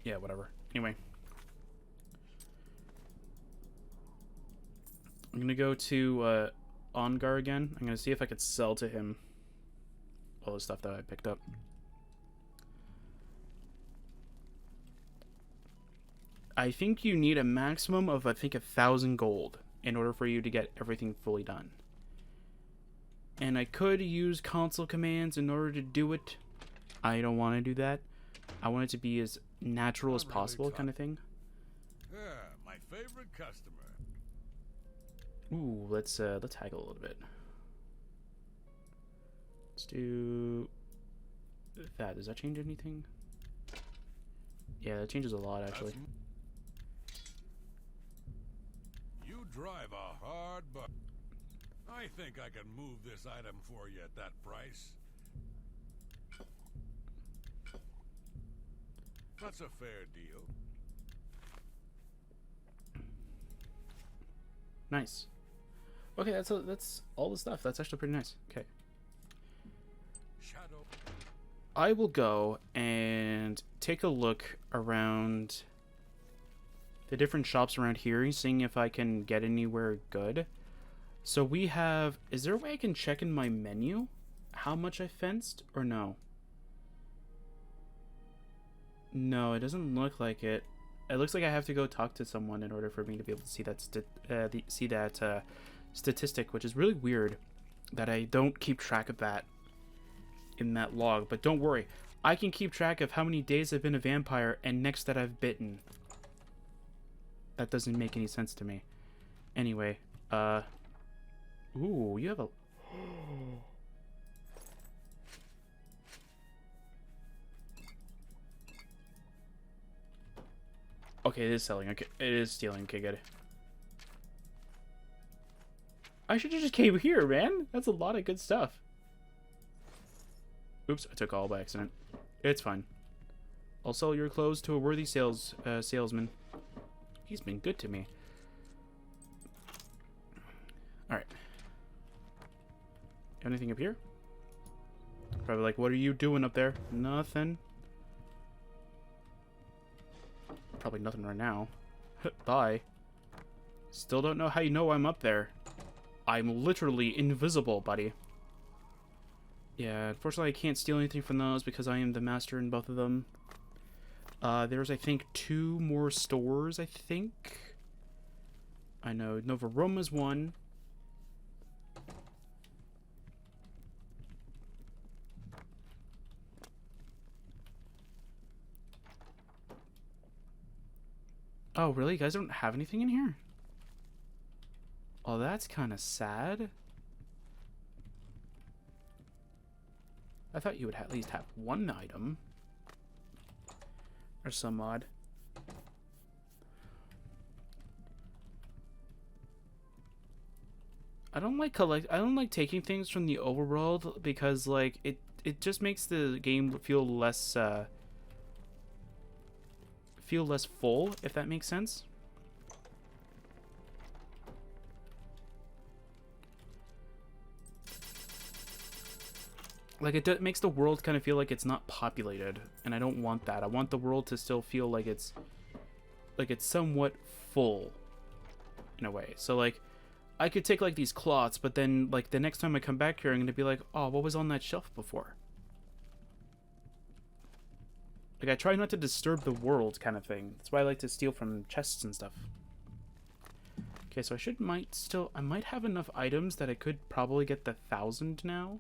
Yeah, whatever. Anyway. I'm gonna go to Ongar again. I'm gonna see if I could sell to him all the stuff that I picked up. I think you need a maximum of, I think, 1,000 gold in order for you to get everything fully done. And I could use console commands in order to do it. I don't want to do that. I want it to be as natural as possible, kind of thing. Yeah, my favorite customer. Ooh, let's haggle a little bit. Let's do that. Does that change anything? Yeah, that changes a lot, actually. You drive a hard buck. I think I can move this item for you at that price. That's a fair deal. Nice. Okay, that's all the stuff. That's actually pretty nice. Okay. Shadow. I will go and take a look around the different shops around here, seeing if I can get anywhere good. So we have... Is there a way I can check in my menu how much I fenced, or no? No, it doesn't look like it. It looks like I have to go talk to someone in order for me to be able to see that statistic, which is really weird that I don't keep track of that in that log. But don't worry, I can keep track of how many days I've been a vampire and next that I've bitten. That doesn't make any sense to me. Anyway, ooh, you have a... Okay, it is selling. Okay, it is stealing. Okay, good. I should have just came here, man. That's a lot of good stuff. Oops, I took all by accident. It's fine. I'll sell your clothes to a worthy salesman. He's been good to me. Alright. Anything up here? Probably like, what are you doing up there? Nothing. Probably nothing right now. Bye. Still don't know how you know I'm up there. I'm literally invisible, buddy. Yeah, unfortunately I can't steal anything from those because I am the master in both of them. There's, I think, 2 more stores, I think. I know Nova Roma's one. Oh, really? You guys don't have anything in here? Oh, that's kind of sad. I thought you would at least have one item. Or some odd. I don't like taking things from the overworld because like it just makes the game feel less full, if that makes sense. Like, it makes the world kind of feel like it's not populated, and I don't want that. I want the world to still feel like it's somewhat full, in a way. So, like, I could take, like, these cloths, but then, like, the next time I come back here, I'm going to be like, oh, what was on that shelf before? Like, I try not to disturb the world kind of thing. That's why I like to steal from chests and stuff. Okay, so I might have enough items that I could probably get the 1,000 now.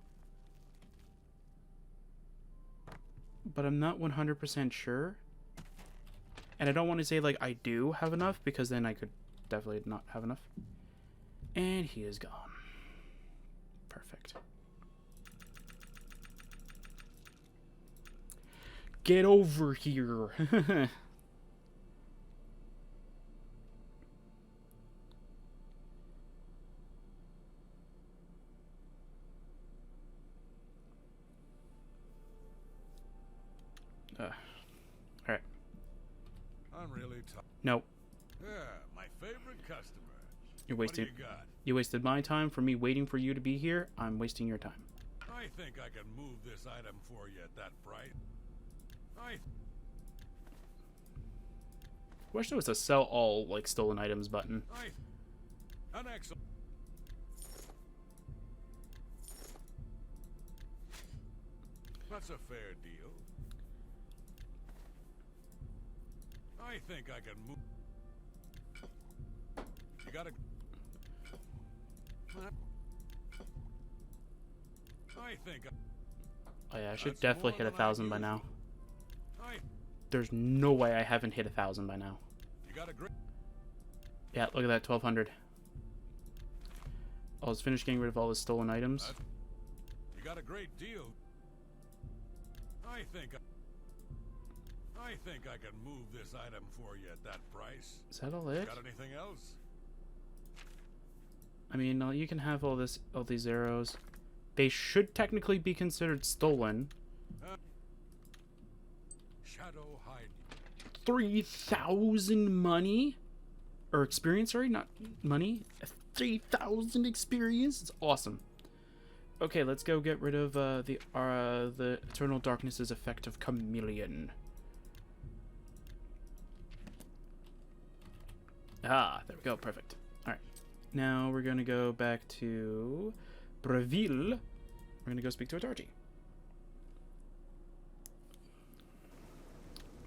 But I'm not 100% sure. And I don't want to say, like, I do have enough, because then I could definitely not have enough. And he is gone. Perfect. Get over here. Alright. I'm really tired. Nope. Yeah, my favorite customer. You're What do wasting. you got? You wasted my time for me waiting for you to be here. I'm wasting your time. I think I can move this item for you at that price. Wish there was a sell all, like, stolen items button. An excellent. That's a fair deal. I think I can move. You gotta. I think. Oh yeah, I should That's definitely more hit than 1,000 by I now. I. There's no way I haven't hit 1,000 by now. You got a great. Yeah, look at that, 1,200. I'll just finish getting rid of all the stolen items. You got a great deal. I think I can move this item for you at that price. Is that all it? Got anything else? I mean, you can have all these arrows. They should technically be considered stolen. Shadow hide. 3,000 money? Or experience, sorry, not money. 3,000 experience? It's awesome. Okay, let's go get rid of the Eternal Darkness's effect of Chameleon. Ah, there we go, perfect. Alright. Now we're gonna go back to Breville. We're gonna go speak to Atarji.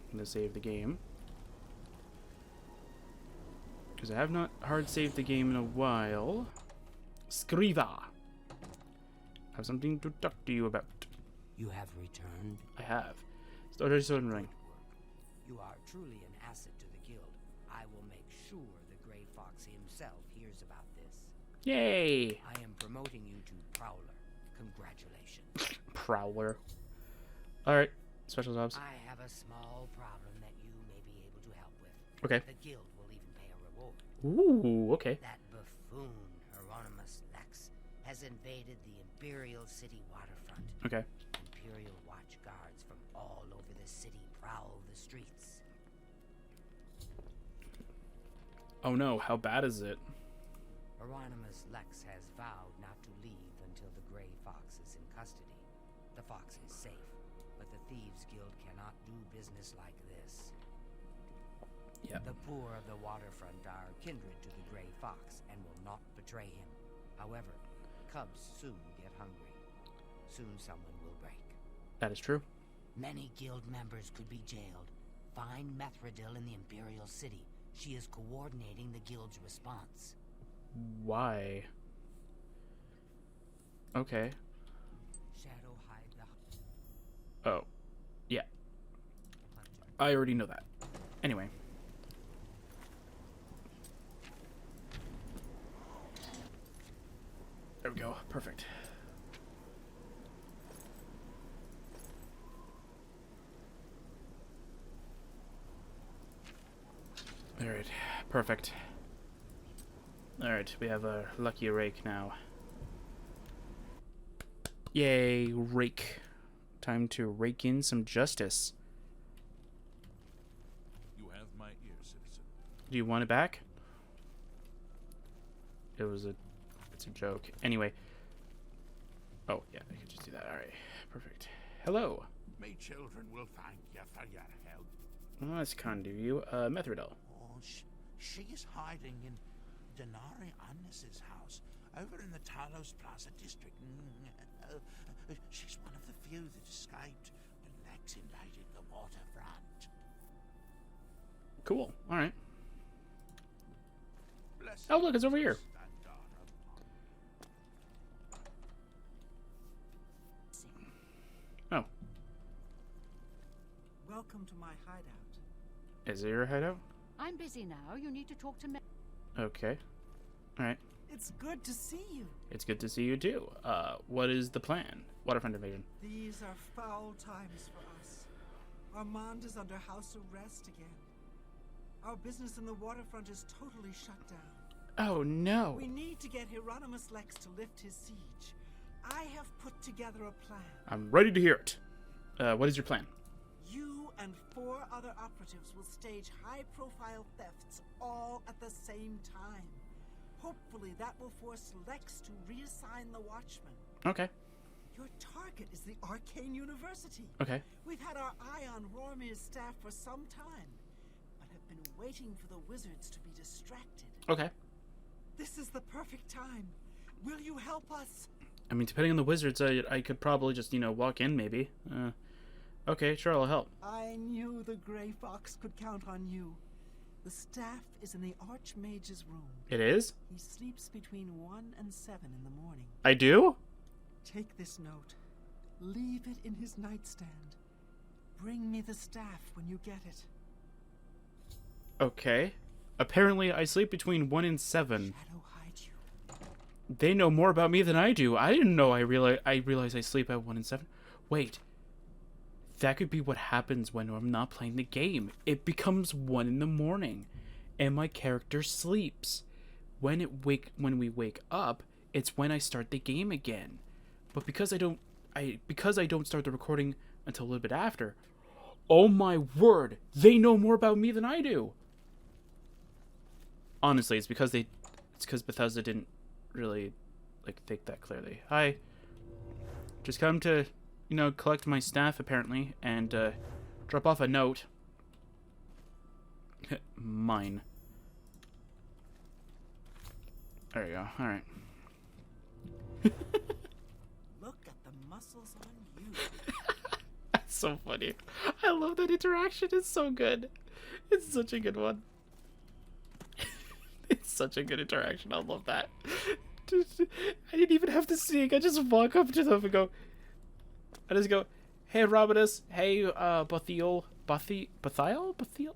I'm gonna save the game. Because I have not hard saved the game in a while. Scriva! I have something to talk to you about. You have returned. I have. Started Sword Ring. You are truly an asset to the guild. I will make sure the Grey Fox himself hears about this. Yay! I am promoting you to Prowler. Congratulations. Prowler. Alright, special jobs. I have a small problem that you may be able to help with. Okay. The guild will even pay a reward. Ooh, okay. That buffoon, Hieronymus Lex, has invaded the Imperial City waterfront. Okay. Imperial watch guards from all over the city prowl the streets. Oh no, how bad is it? Hieronymus Lex has vowed not to leave until the Grey Fox is in custody. The Fox is safe, but the Thieves Guild cannot do business like this. Yep. The poor of the waterfront are kindred to the Gray Fox and will not betray him. However, cubs soon get hungry. Soon someone will break. That is true. Many guild members could be jailed. Find Methridil in the Imperial City. She is coordinating the guild's response. Why? Okay. Shadow hide the Oh. Yeah. hunter. I already know that. Anyway. There we go. Perfect. Alright. Perfect. Alright, we have a lucky rake now. Yay, rake. Time to rake in some justice. You have my ear, citizen. Do you want it back? It's a joke. Anyway. Oh, yeah, I could just do that. Alright, perfect. Hello. My children will thank you for your help. Well, that's kind of you. Methridel. Oh, she is hiding in Denari Annis's house, over in the Talos Plaza district. She's one of the few that escaped when Lex invaded the waterfront. Cool. Alright. Bless Oh, look, it's over here. Oh. Welcome to my hideout. Is it your hideout? I'm busy now. You need to talk to me. Okay. Alright. It's good to see you. It's good to see you too. What is the plan? Waterfront invasion. These are foul times for us. Armand is under house arrest again. Our business in the waterfront is totally shut down. Oh, no. We need to get Hieronymus Lex to lift his siege. I have put together a plan. I'm ready to hear it. What is your plan? You and 4 other operatives will stage high-profile thefts all at the same time. Hopefully that will force Lex to reassign the Watchmen. Okay. Your target is the Arcane University. Okay. We've had our eye on Rormir's staff for some time, but have been waiting for the wizards to be distracted. Okay. This is the perfect time. Will you help us? I mean, depending on the wizards, I could probably just, walk in, maybe. Okay, sure, I'll help. I knew the Grey Fox could count on you. The staff is in the Archmage's room. It is? He sleeps between 1 and 7 in the morning. I do? Take this note. Leave it in his nightstand. Bring me the staff when you get it. Okay. Apparently, I sleep between 1 and 7. Shadow hide you. They know more about me than I do. I didn't know I realize I sleep at 1 and 7. Wait. That could be what happens when I'm not playing the game. It becomes 1 in the morning, and my character sleeps. When we wake up, it's when I start the game again. But because I don't start the recording until a little bit after. Oh my word! They know more about me than I do. Honestly, it's because Bethesda didn't really think that clearly. Hi. Just come to collect my staff, apparently, and drop off a note. Mine. There you go. Alright. Look at the muscles on you. That's so funny. I love that interaction. It's so good. It's such a good one. It's such a good interaction. I love that. I didn't even have to sing. I just walk up to them and go... hey, Robinus. Hey, Bathiel?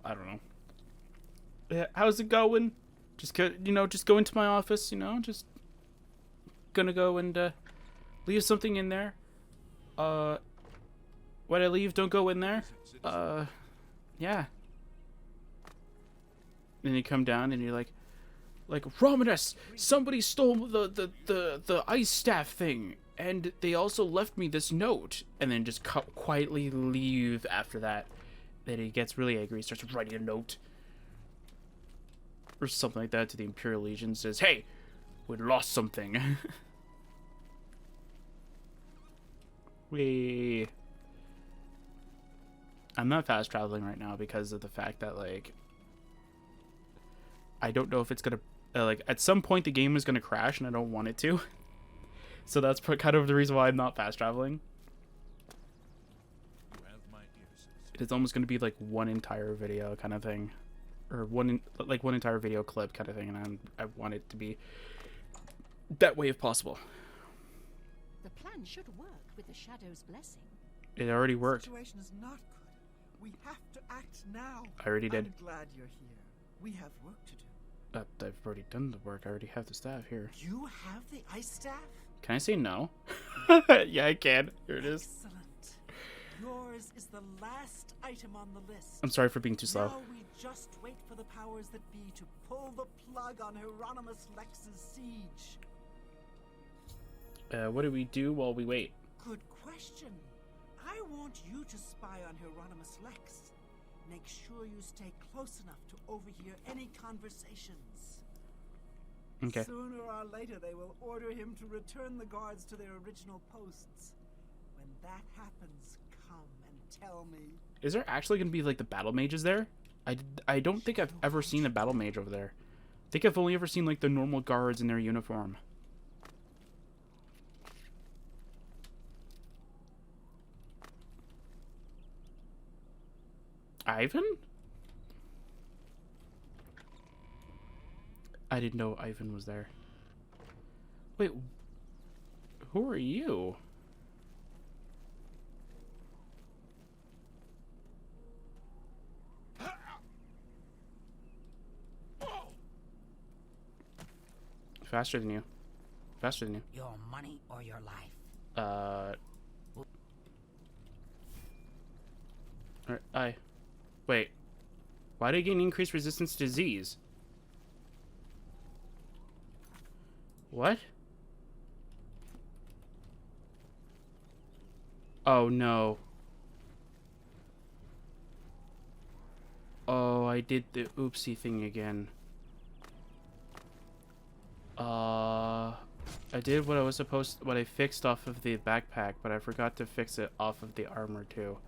I don't know. How's it going? Just go into my office, just gonna go and, leave something in there. When I leave, don't go in there. Yeah. Then you come down and you're like, Romanus, somebody stole the ice staff thing, and they also left me this note, and then just quietly leave after that. Then he gets really angry, he starts writing a note or something like that to the Imperial Legion, says, hey, we lost something. I'm not fast traveling right now because of the fact that, like, I don't know if it's gonna, like, at some point the game is gonna crash and I don't want it to. So that's kind of the reason why I'm not fast traveling. You have my ears. It's almost gonna be like one entire video kind of thing, or one entire video clip kind of thing, and I want it to be that way if possible. The plan should work with the Shadow's blessing. It already The worked. situation is not good. We have to act now. I already did. I'm glad you're here. We have work to do. I've already done the work. I already have the staff here. You have the ice staff? Can I say no? Yeah, I can. Here it is. Excellent. Yours is the last item on the list. I'm sorry for being too slow. Now we just wait for the powers that be to pull the plug on Hieronymus Lex's siege. What do we do while we wait? Good question. I want you to spy on Hieronymus Lex. Make sure you stay close enough to overhear any conversations. Okay. Sooner or later, they will order him to return the guards to their original posts. When that happens, come and tell me. Is there actually going to be, like, the battle mages there? I don't think I've ever seen a battle mage over there. I think I've only ever seen, like, the normal guards in their uniform. Ivan? I didn't know Ivan was there. Wait, who are you? Faster than you. Faster than you. Your money or your life? Alright, wait. Why do I gain increased resistance to disease? What? Oh no. Oh, I did the oopsie thing again. I did what I was supposed, what I fixed off of the backpack, but I forgot to fix it off of the armor too.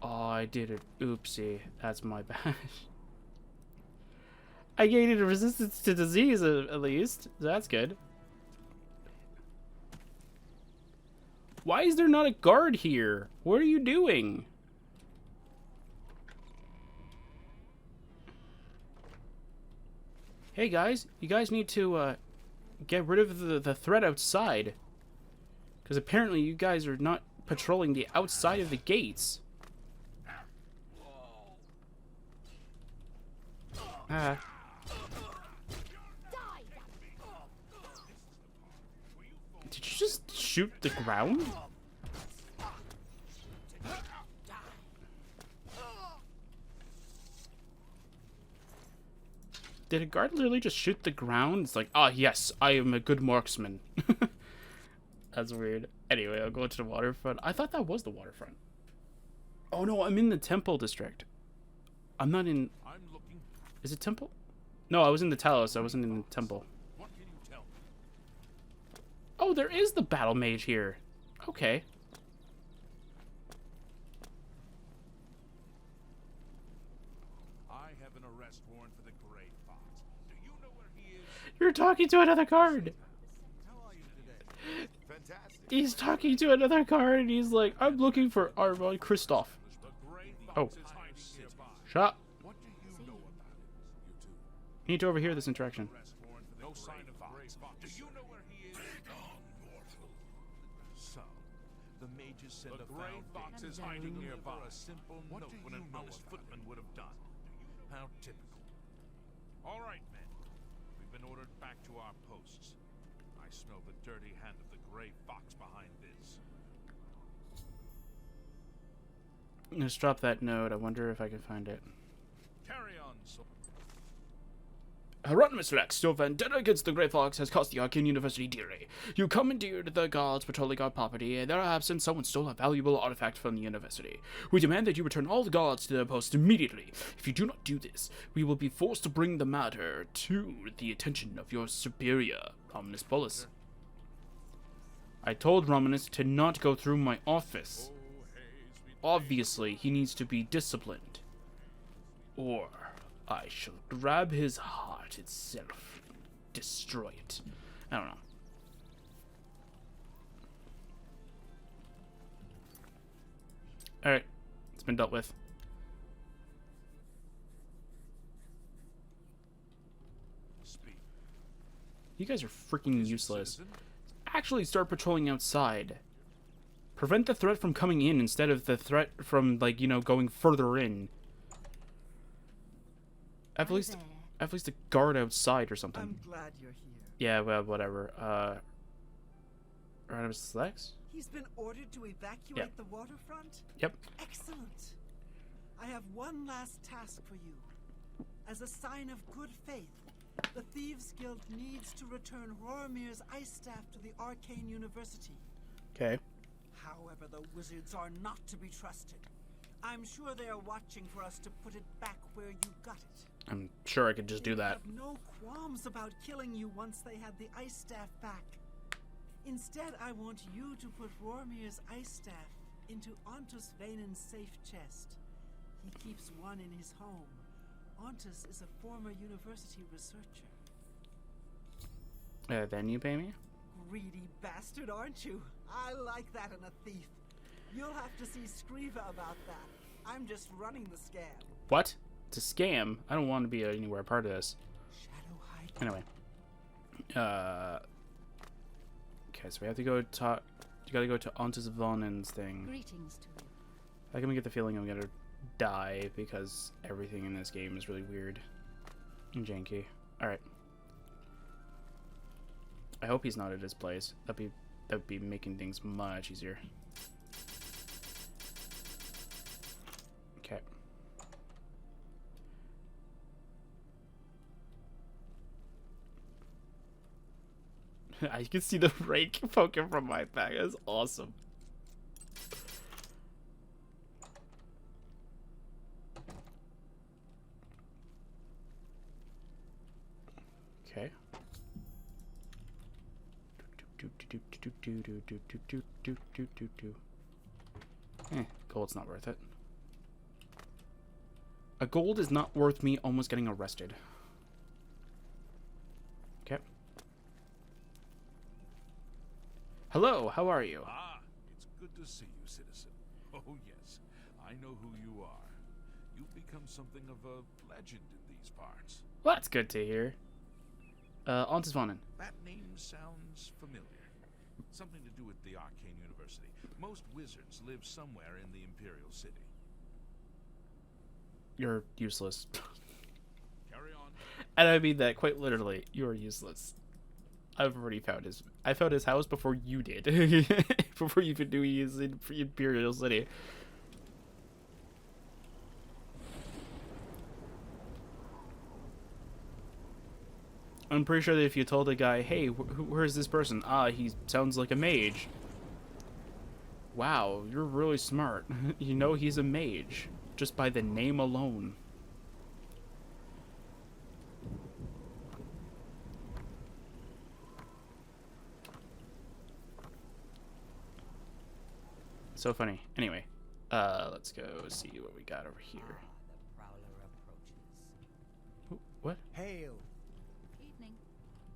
Oh, I did it. Oopsie. That's my bad. I gained a resistance to disease at least. That's good. Why is there not a guard here? What are you doing? Hey guys, you guys need to get rid of the threat outside. Because apparently you guys are not patrolling the outside of the gates. Ah. Did you just shoot the ground? Did a guard literally just shoot the ground? It's like, ah, yes, I am a good marksman. That's weird. Anyway, I'll go to the waterfront. I thought that was the waterfront. Oh no, I'm in the temple district. I'm not in... I'm looking. Is it temple? No, I was in the Talos. I wasn't in the temple. What can you tell me? Oh, there is the battle mage here. Okay. I have an arrest warrant for the Gray Fox. Do you know where he is? You're talking to another guard. How are you today? Fantastic. He's talking to another guard and he's like, I'm looking for Armand Kristoff. The Gray Oh. Fox is hiding nearby. Shut up. What do you know about it, you two? You need to overhear this interaction. Arrest warrant for the no sign of Gray Fox. Do you know where he is? mortal. So, the mages send the Gray Fox is hiding nearby. A simple note when an honest footman would have done. How typical. All right, men. We've been ordered back to our posts. I smell the dirty hand of the Gray Fox behind this. Let's drop that note. I wonder if I can find it. Carry on, so. Hieronymus Lex, your vendetta against the Grey Fox has cost the Arcane University dearly. You commandeered the guards patrolling our property, and in their absence, someone stole a valuable artifact from the university. We demand that you return all the guards to their posts immediately. If you do not do this, we will be forced to bring the matter to the attention of your superior, Omnis Polis. I told Romanus to not go through my office. Obviously, he needs to be disciplined. Or I shall grab his heart itself and destroy it. I don't know. Alright. It's been dealt with. You guys are freaking useless. Actually start patrolling outside. Prevent the threat from coming in instead of the threat from, like, you know, going further in. At least a guard outside or something. I'm glad you're here. Yeah, well, whatever. Random Lex? He's been ordered to evacuate the waterfront? Yep. Excellent. I have one last task for you. As a sign of good faith, the Thieves Guild needs to return Roromir's ice staff to the Arcane University. Okay. However, the wizards are not to be trusted. I'm sure they are watching for us to put it back where you got it. I'm sure I could just do that. They have no qualms about killing you once they have the ice staff back. Instead, I want you to put Roromir's ice staff into Ontus Vaynen's safe chest. He keeps one in his home. Ontus is a former university researcher. Then you pay me? Greedy bastard, aren't you? I like that in a thief. You'll have to see Skriva about that. I'm just running the scam. What? It's a scam? I don't want to be anywhere part of this. Shadow hide. Anyway. Okay, so we have to go talk. You gotta go to Ontus Vaynen's thing. Greetings to you. I can get the feeling I'm gonna die because everything in this game is really weird and janky. Alright. I hope he's not at his place. That'd be making things much easier. Okay. I can see the rake poking from my back. That's awesome. Okay. Gold's not worth it. A gold is not worth me almost getting arrested. Okay. Hello, how are you? Ah, it's good to see you, citizen. Oh, yes, I know who you are. You've become something of a legend in these parts. Well, that's good to hear. Ontus Vanen. That name sounds familiar. Something to do with the Arcane University. Most wizards live somewhere in the Imperial City. You're useless. Carry on. And I mean that quite literally. You're useless. I've already found his. I found his house before you did. Before you even knew he is in Imperial City. I'm pretty sure that if you told a guy, hey, where's this person? Ah, he sounds like a mage. Wow, you're really smart. You know he's a mage. Just by the name alone. So funny. Anyway, let's go see what we got over here. The prowler approaches. What? Hail. Evening.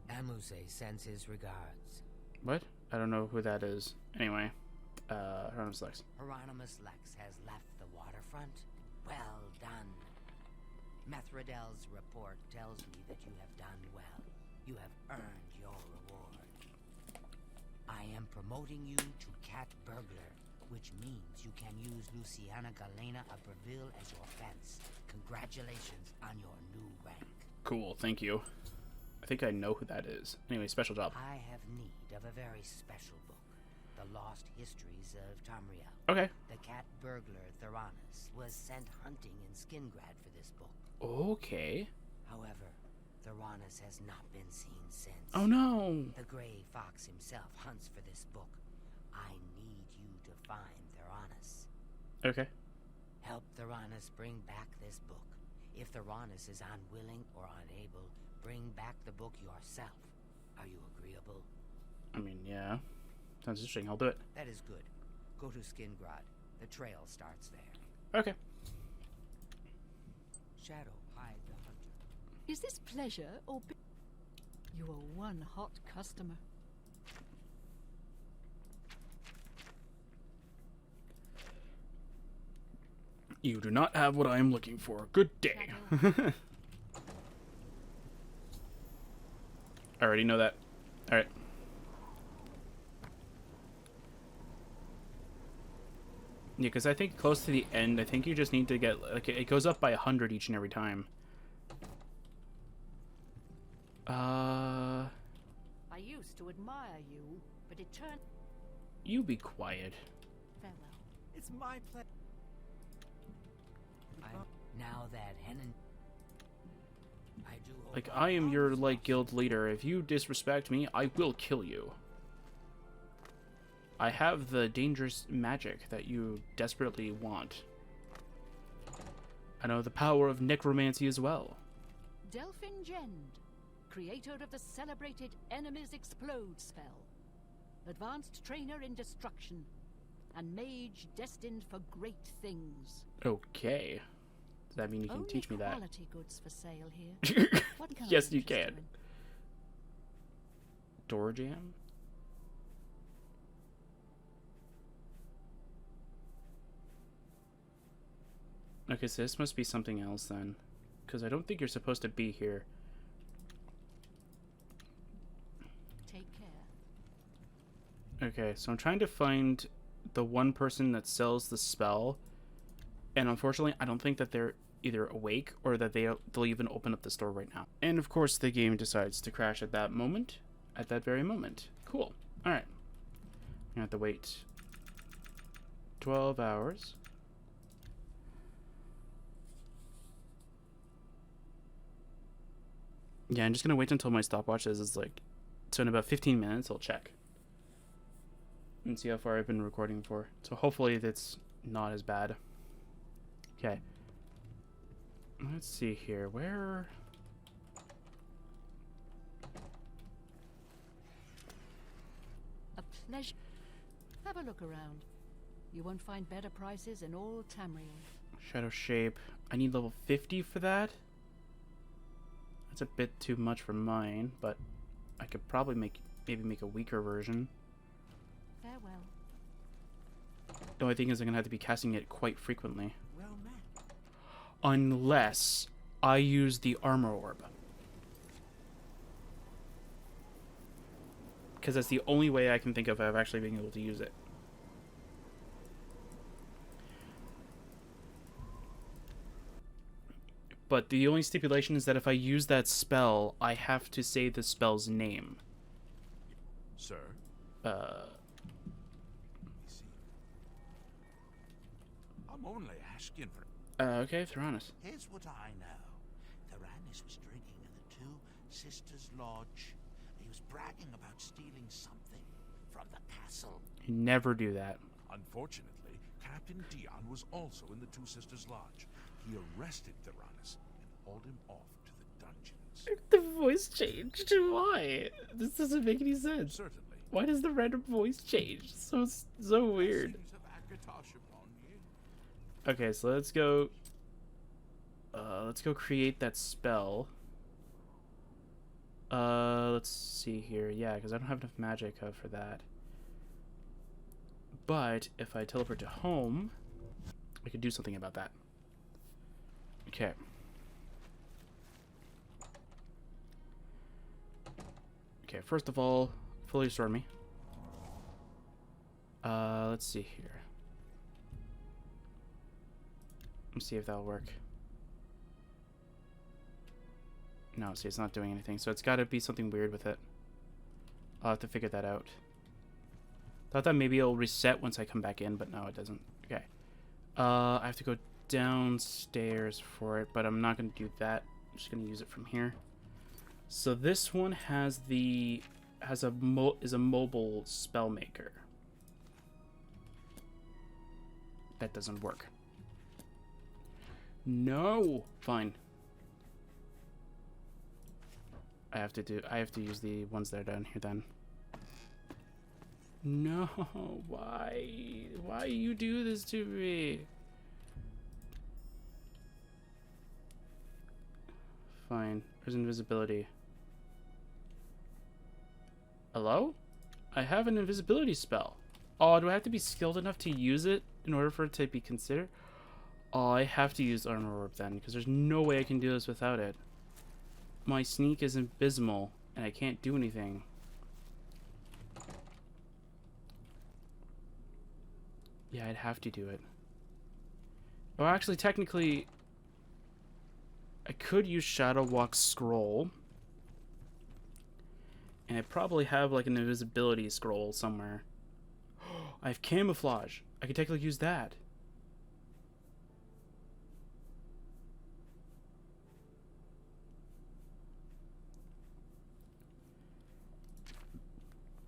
Amuse sends his regards. What? I don't know who that is. Anyway, Hieronymus Lex. Hieronymus Lex has left the waterfront. Well done. Methradel's report tells me that you have done well. You have earned your reward. I am promoting you to Cat Burglar, which means you can use Luciana Galena Abreville as your fence. Congratulations on your new rank. Cool, thank you. I think I know who that is. Anyway, special job. I have need of a very special book. The Lost Histories of Tamriel. Okay. The cat burglar Theranos was sent hunting in Skingrad for this book. Okay. However, Theranos has not been seen since. Oh no! The Grey Fox himself hunts for this book. I need you to find Theranos. Okay. Help Theranos bring back this book. If Theranos is unwilling or unable, bring back the book yourself. Are you agreeable? I mean, yeah. Sounds interesting. I'll do it. That is good. Go to Skingrad. The trail starts there. Okay. Shadow, hide the hunter. Is this pleasure or... You are one hot customer. You do not have what I am looking for. Good day. I already know that. Alright. Yeah, because I think close to the end, I think you just need to get... Like, it goes up by 100 each and every time. I used to admire you, but it turned... You be quiet. Farewell. It's my pleasure. Now that Henan... I do hope Like, I am your, like, guild leader. If you disrespect me, I will kill you. I have the dangerous magic that you desperately want. I know the power of necromancy as well. Delphin Gend, creator of the celebrated Enemies Explode spell. Advanced trainer in destruction. And mage destined for great things. Okay. Does that mean you can Only teach me that? quality goods for sale here. What can I Yes, you interest can. in? Door jam? Okay, so this must be something else then. Because I don't think you're supposed to be here. Take care. Okay, so I'm trying to find the one person that sells the spell. And unfortunately, I don't think that they're either awake or that they'll even open up the store right now. And of course, the game decides to crash at that moment. At that very moment. Cool. Alright. I'm gonna have to wait 12 hours. Yeah, I'm just gonna wait until my stopwatch is like... So in about 15 minutes, I'll check. And see how far I've been recording for. So hopefully that's not as bad. Okay. Let's see here. Where... A pleasure. Have a look around. You won't find better prices in all Tamriel. Shadow shape. I need level 50 for that. That's a bit too much for mine, but I could probably maybe make a weaker version. Farewell. The only thing is I'm gonna have to be casting it quite frequently. Well met. Unless I use the armor orb. Because that's the only way I can think of actually being able to use it. But the only stipulation is that if I use that spell, I have to say the spell's name. Sir? I'm only asking for... Okay, Theranos. Here's what I know. Theranis was drinking in the Two Sisters Lodge. He was bragging about stealing something from the castle. You never do that. Unfortunately, Captain Dion was also in the Two Sisters Lodge. He arrested Theranis and hauled him off to the dungeons. The voice changed. Why? This doesn't make any sense. Certainly. Why does the random voice change? So weird. Blessings of Akatosh upon you. Okay, so let's go. Let's go create that spell. Let's see here. Yeah, because I don't have enough magic for that. But if I teleport to home, I could do something about that. Okay. Okay, first of all, fully restore me. Let's see here. Let's see if that'll work. No, see, it's not doing anything, so it's gotta be something weird with it. I'll have to figure that out. Thought that maybe it'll reset once I come back in, but no, it doesn't. Okay. I have to go downstairs for it, but I'm not gonna do that. I'm just gonna use it from here. So this one has is a mobile spell maker. That doesn't work. No, fine. I have to use the ones that are down here then. No, why? Why you do this to me? Fine. There's invisibility. Hello? I have an invisibility spell. Oh, do I have to be skilled enough to use it in order for it to be considered? Oh, I have to use Armor Orb then, because there's no way I can do this without it. My sneak is abysmal, and I can't do anything. Yeah, I'd have to do it. Oh, actually, technically, I could use Shadow Walk Scroll. And I probably have, like, an invisibility scroll somewhere. I have Camouflage. I could technically use that.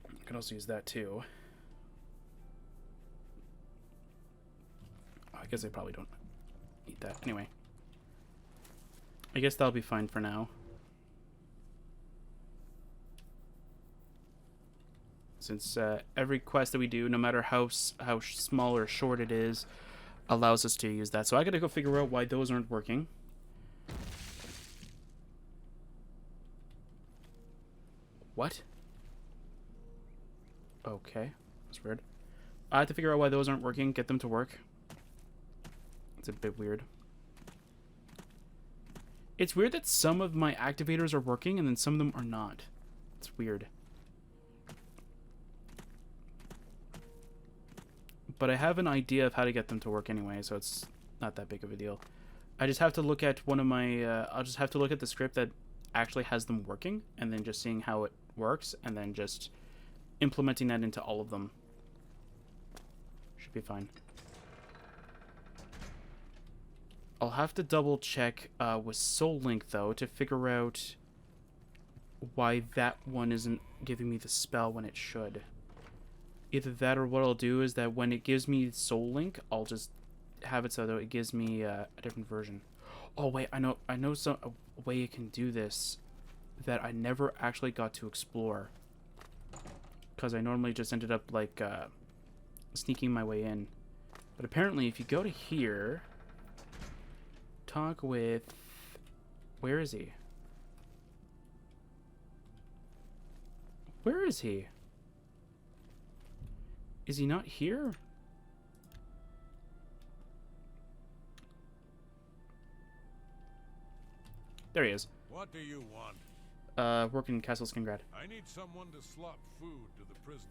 I could also use that, too. I guess I probably don't need that. Anyway. I guess that'll be fine for now. Since every quest that we do, no matter how small or short it is, allows us to use that. So I gotta go figure out why those aren't working. What? Okay. That's weird. I have to figure out why those aren't working, get them to work. It's a bit weird. It's weird that some of my activators are working and then some of them are not. It's weird. But I have an idea of how to get them to work anyway, so it's not that big of a deal. I just have to look at one of my... I'll just have to look at the script that actually has them working, and then just seeing how it works, and then just implementing that into all of them. Should be fine. I'll have to double check with Soul Link, though, to figure out why that one isn't giving me the spell when it should. Either that, or what I'll do is that when it gives me Soul Link, I'll just have it so that it gives me a different version. Oh wait, I know a way you can do this that I never actually got to explore, because I normally just ended up like sneaking my way in. But apparently, if you go to here, talk with, where is he? Where is he? Is he not here? There he is. What do you want? Working in Castle Skingrad. I need someone to slop food to the prisoners.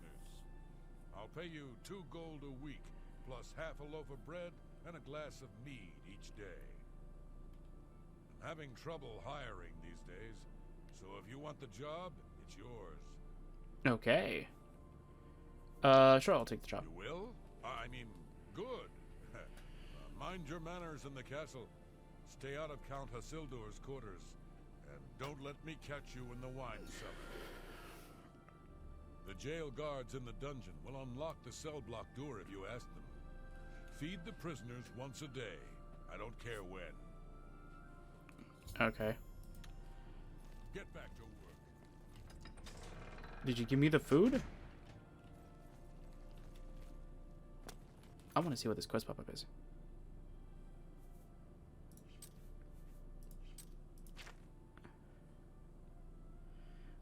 I'll pay you 2 gold a week, plus half a loaf of bread and a glass of mead each day. I'm having trouble hiring these days, so if you want the job, it's yours. Okay. Sure, I'll take the job. You will? I mean, good. Mind your manners in the castle. Stay out of Count Xildur's quarters. And don't let me catch you in the wine cellar. The jail guards in the dungeon will unlock the cell block door if you ask them. Feed the prisoners once a day. I don't care when. Okay. Get back to work. Did you give me the food? I want to see what this quest pop-up is.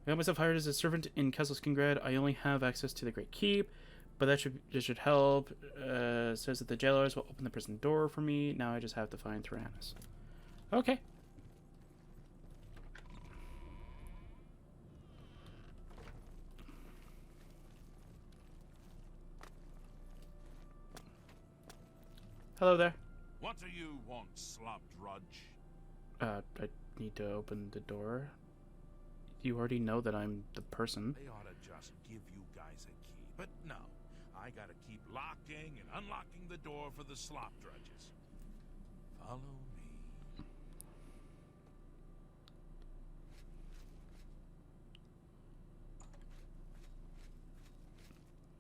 I got myself hired as a servant in Castle Skingrad. I only have access to the Great Keep, but this should help. Says that the jailers will open the prison door for me. Now I just have to find Tyrannus. Okay. Hello there. What do you want, slop drudge? I need to open the door. You already know that I'm the person. They ought to just give you guys a key. But no, I gotta keep locking and unlocking the door for the slop drudges. Follow me.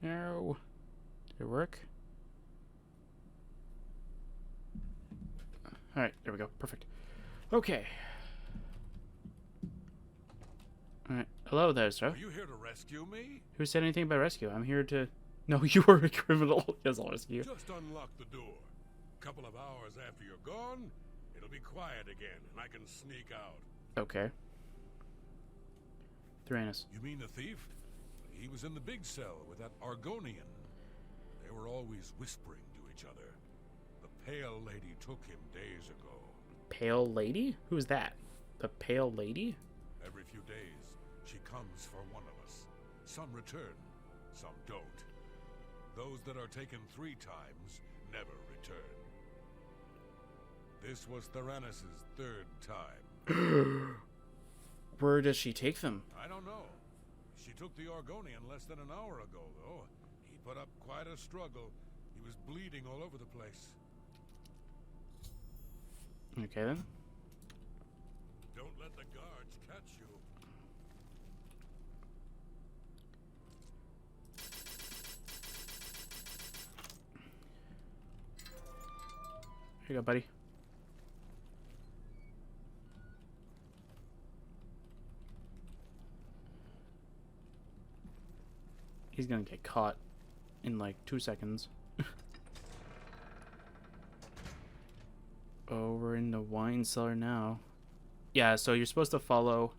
No. Did it work? Alright, there we go. Perfect. Okay. Alright, Hello there, sir. Are you here to rescue me? Who said anything about rescue? I'm here to... No, you are a criminal. Yes, I'll rescue you. Just unlock the door. Couple of hours after you're gone, it'll be quiet again, and I can sneak out. Okay. Tyrannus. You mean the thief? He was in the big cell with that Argonian. They were always whispering to each other. The Pale Lady took him days ago. Pale Lady? Who's that? The Pale Lady? Every few days, she comes for one of us. Some return, some don't. Those that are taken 3 times never return. This was Theranos' 3rd time. Where does she take them? I don't know. She took the Argonian less than an hour ago, though. He put up quite a struggle. He was bleeding all over the place. Okay, then. Don't let the guards catch you. Here you go, buddy. He's gonna get caught in like 2 seconds. Oh, we're in the wine cellar now. Yeah, so you're supposed to follow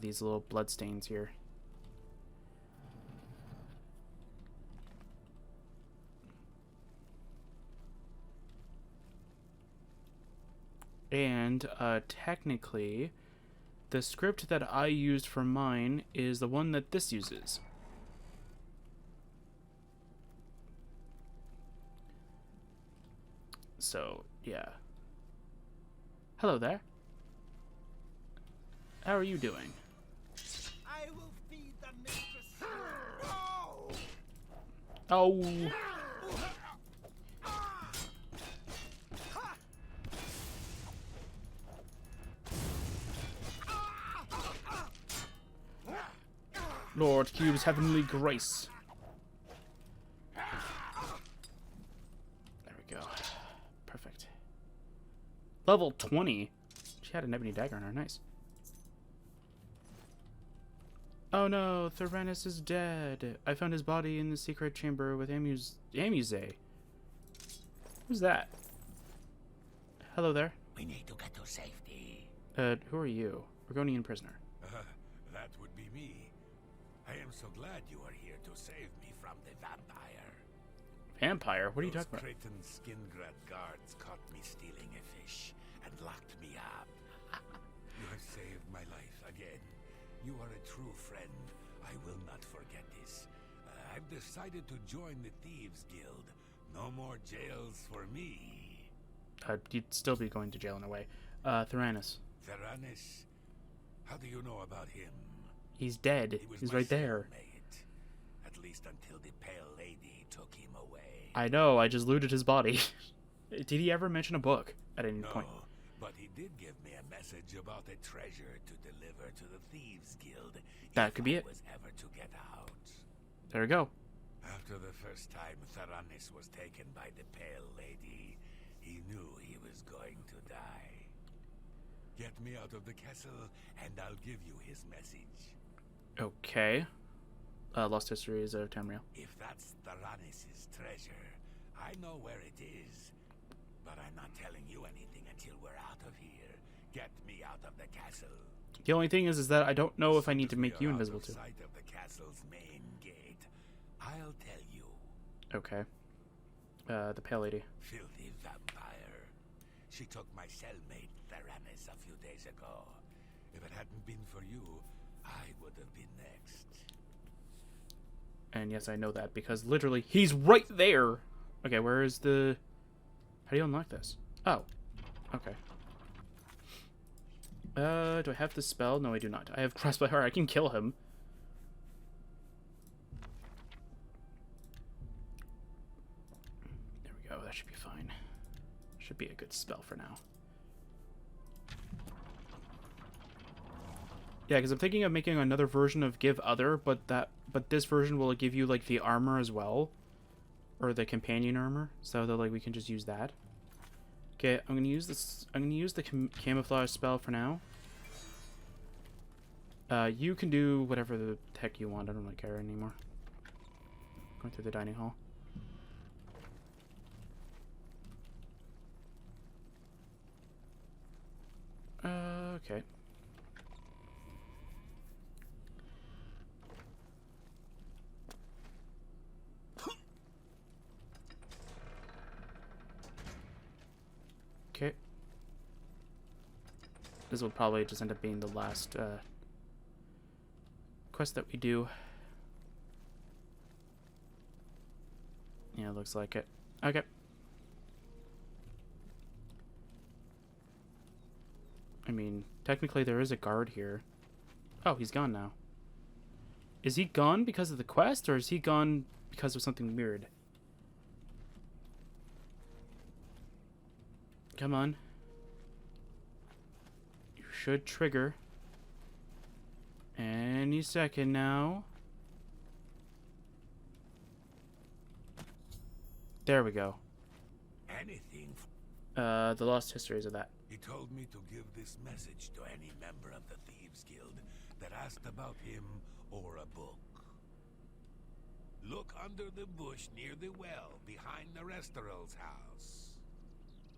these little bloodstains here. And technically, the script that I used for mine is the one that this uses. So, yeah. Hello there. How are you doing? I will feed the mistress. Oh! Oh. Lord Cube's heavenly grace. There we go. Perfect. Level 20. She had an ebony dagger on her. Nice. Oh no, Theranos is dead. I found his body in the secret chamber with Amuse. Who's that? Hello there. We need to get to safety. Who are you? Argonian prisoner. That would be me. I am so glad you are here to save me from the vampire. Vampire? What are you talking about? Cretan Skingrad guards caught me stealing a fish and locked me up. You have saved my life again. You are a true friend. I will not forget this. I've decided to join the Thieves Guild. No more jails for me. You'd still be going to jail in a way. Theranos. Theranos? How do you know about him? He's dead. He was He's my right there. cellmate, at least until the Pale Lady took him away. I know, I just looted his body. Did he ever mention a book at any No, point? but he did give me a message about a treasure to deliver to the Thieves Guild. That if could be I it. was ever to get out. There we go. After the first time Theranos was taken by the Pale Lady, he knew he was going to die. Get me out of the castle, and I'll give you his message. Okay. Lost Histories of Tamriel. If that's Theranos' treasure, I know where it is. But I'm not telling you anything until we're out of here. Get me out of the castle. The only thing is that I don't know if I need to make you Out invisible of too. sight of the castle's main gate, I'll tell you. Okay. The Pale Lady. Filthy vampire. She took my cellmate Theranos a few days ago. If it hadn't been for you, I would have been next. And yes, I know that because literally he's right there. Okay, where is the... How do you unlock this? Oh. Okay. Do I have the spell? No, I do not. I have Cross by Heart. I can kill him. There we go. That should be fine. Should be a good spell for now. Yeah, because I'm thinking of making another version of Give Other, but this version will give you like the armor as well, or the companion armor, so that like we can just use that. Okay, I'm gonna use this. I'm gonna use the camouflage spell for now. You can do whatever the heck you want. I don't really care anymore. Going through the dining hall. Okay. Okay. This will probably just end up being the last quest that we do. Yeah, looks like it. Okay. I mean, technically there is a guard here. Oh, he's gone now. Is he gone because of the quest, or is he gone because of something weird? Come on. You should trigger. Any second now. There we go. Anything. The lost histories of that. He told me to give this message to any member of the Thieves Guild that asked about him or a book. Look under the bush near the well behind the Restoral's house.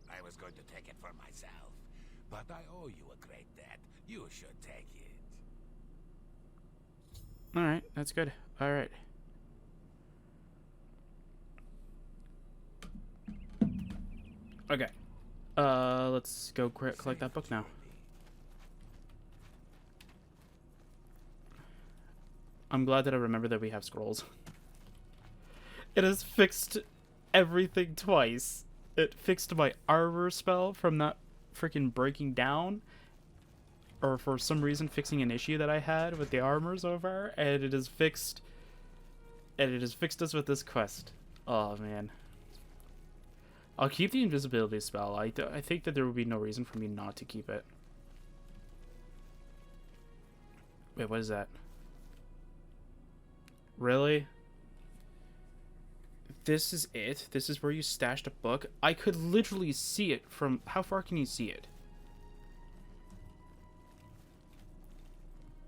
I was going to take it for myself, but I owe you a great debt. You should take it. Alright, that's good. Alright. Okay. Let's go collect that book now. I'm glad that I remember that we have scrolls. It has fixed everything twice. It fixed my armor spell from not freaking breaking down, or for some reason fixing an issue that I had with the armor so far, and it has fixed us with this quest. Oh man. I'll keep the invisibility spell. I think that there would be no reason for me not to keep it. Wait, what is that? Really? This is it? This is where you stashed a book? I could literally see it from... How far can you see it?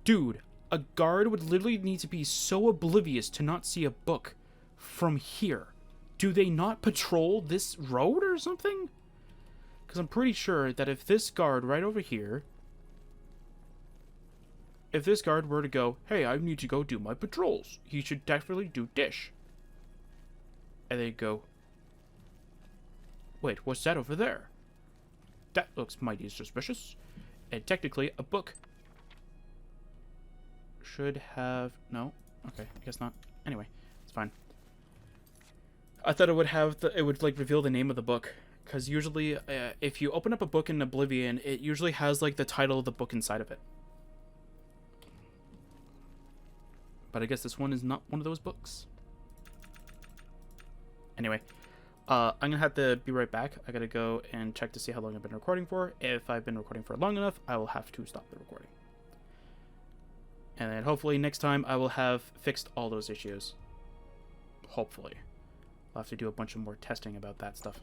Dude, a guard would literally need to be so oblivious to not see a book from here. Do they not patrol this road or something? Because I'm pretty sure that if this guard right over here... If this guard were to go, hey, I need to go do my patrols, he should definitely do dish. And they go, wait, what's that over there? That looks mighty suspicious. And technically, a book should have... No? Okay, I guess not. Anyway, it's fine. I thought it would have it would like reveal the name of the book, because usually if you open up a book in Oblivion, it usually has like the title of the book inside of it. But I guess this one is not one of those books. Anyway, I'm gonna have to be right back. I gotta go and check to see how long I've been recording for. If I've been recording for long enough, I will have to stop the recording. And then hopefully next time I will have fixed all those issues. Hopefully. I'll have to do a bunch of more testing about that stuff.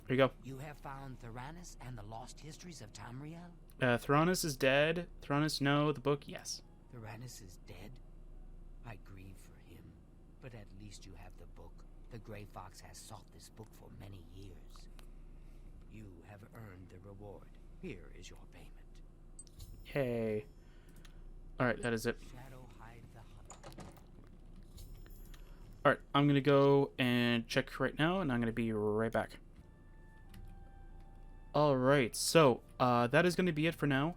There you go. You have found Theranis and the lost histories of Tamriel? Theranis is dead. Theranis, no. The book, yes. Theranis is dead? I grieve for him. But at least you have the book. The Grey Fox has sought this book for many years. You have earned the reward. Here is your payment. Yay. Alright, that is it. Alright, I'm gonna go and check right now, and I'm gonna be right back. Alright, so, that is gonna be it for now.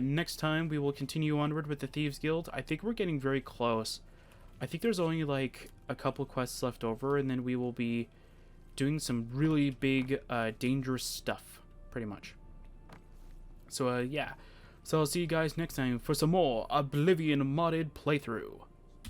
Next time, we will continue onward with the Thieves Guild. I think we're getting very close. I think there's only, like, a couple quests left over, and then we will be doing some really big, dangerous stuff, pretty much. So, yeah. So I'll see you guys next time for some more Oblivion modded playthrough.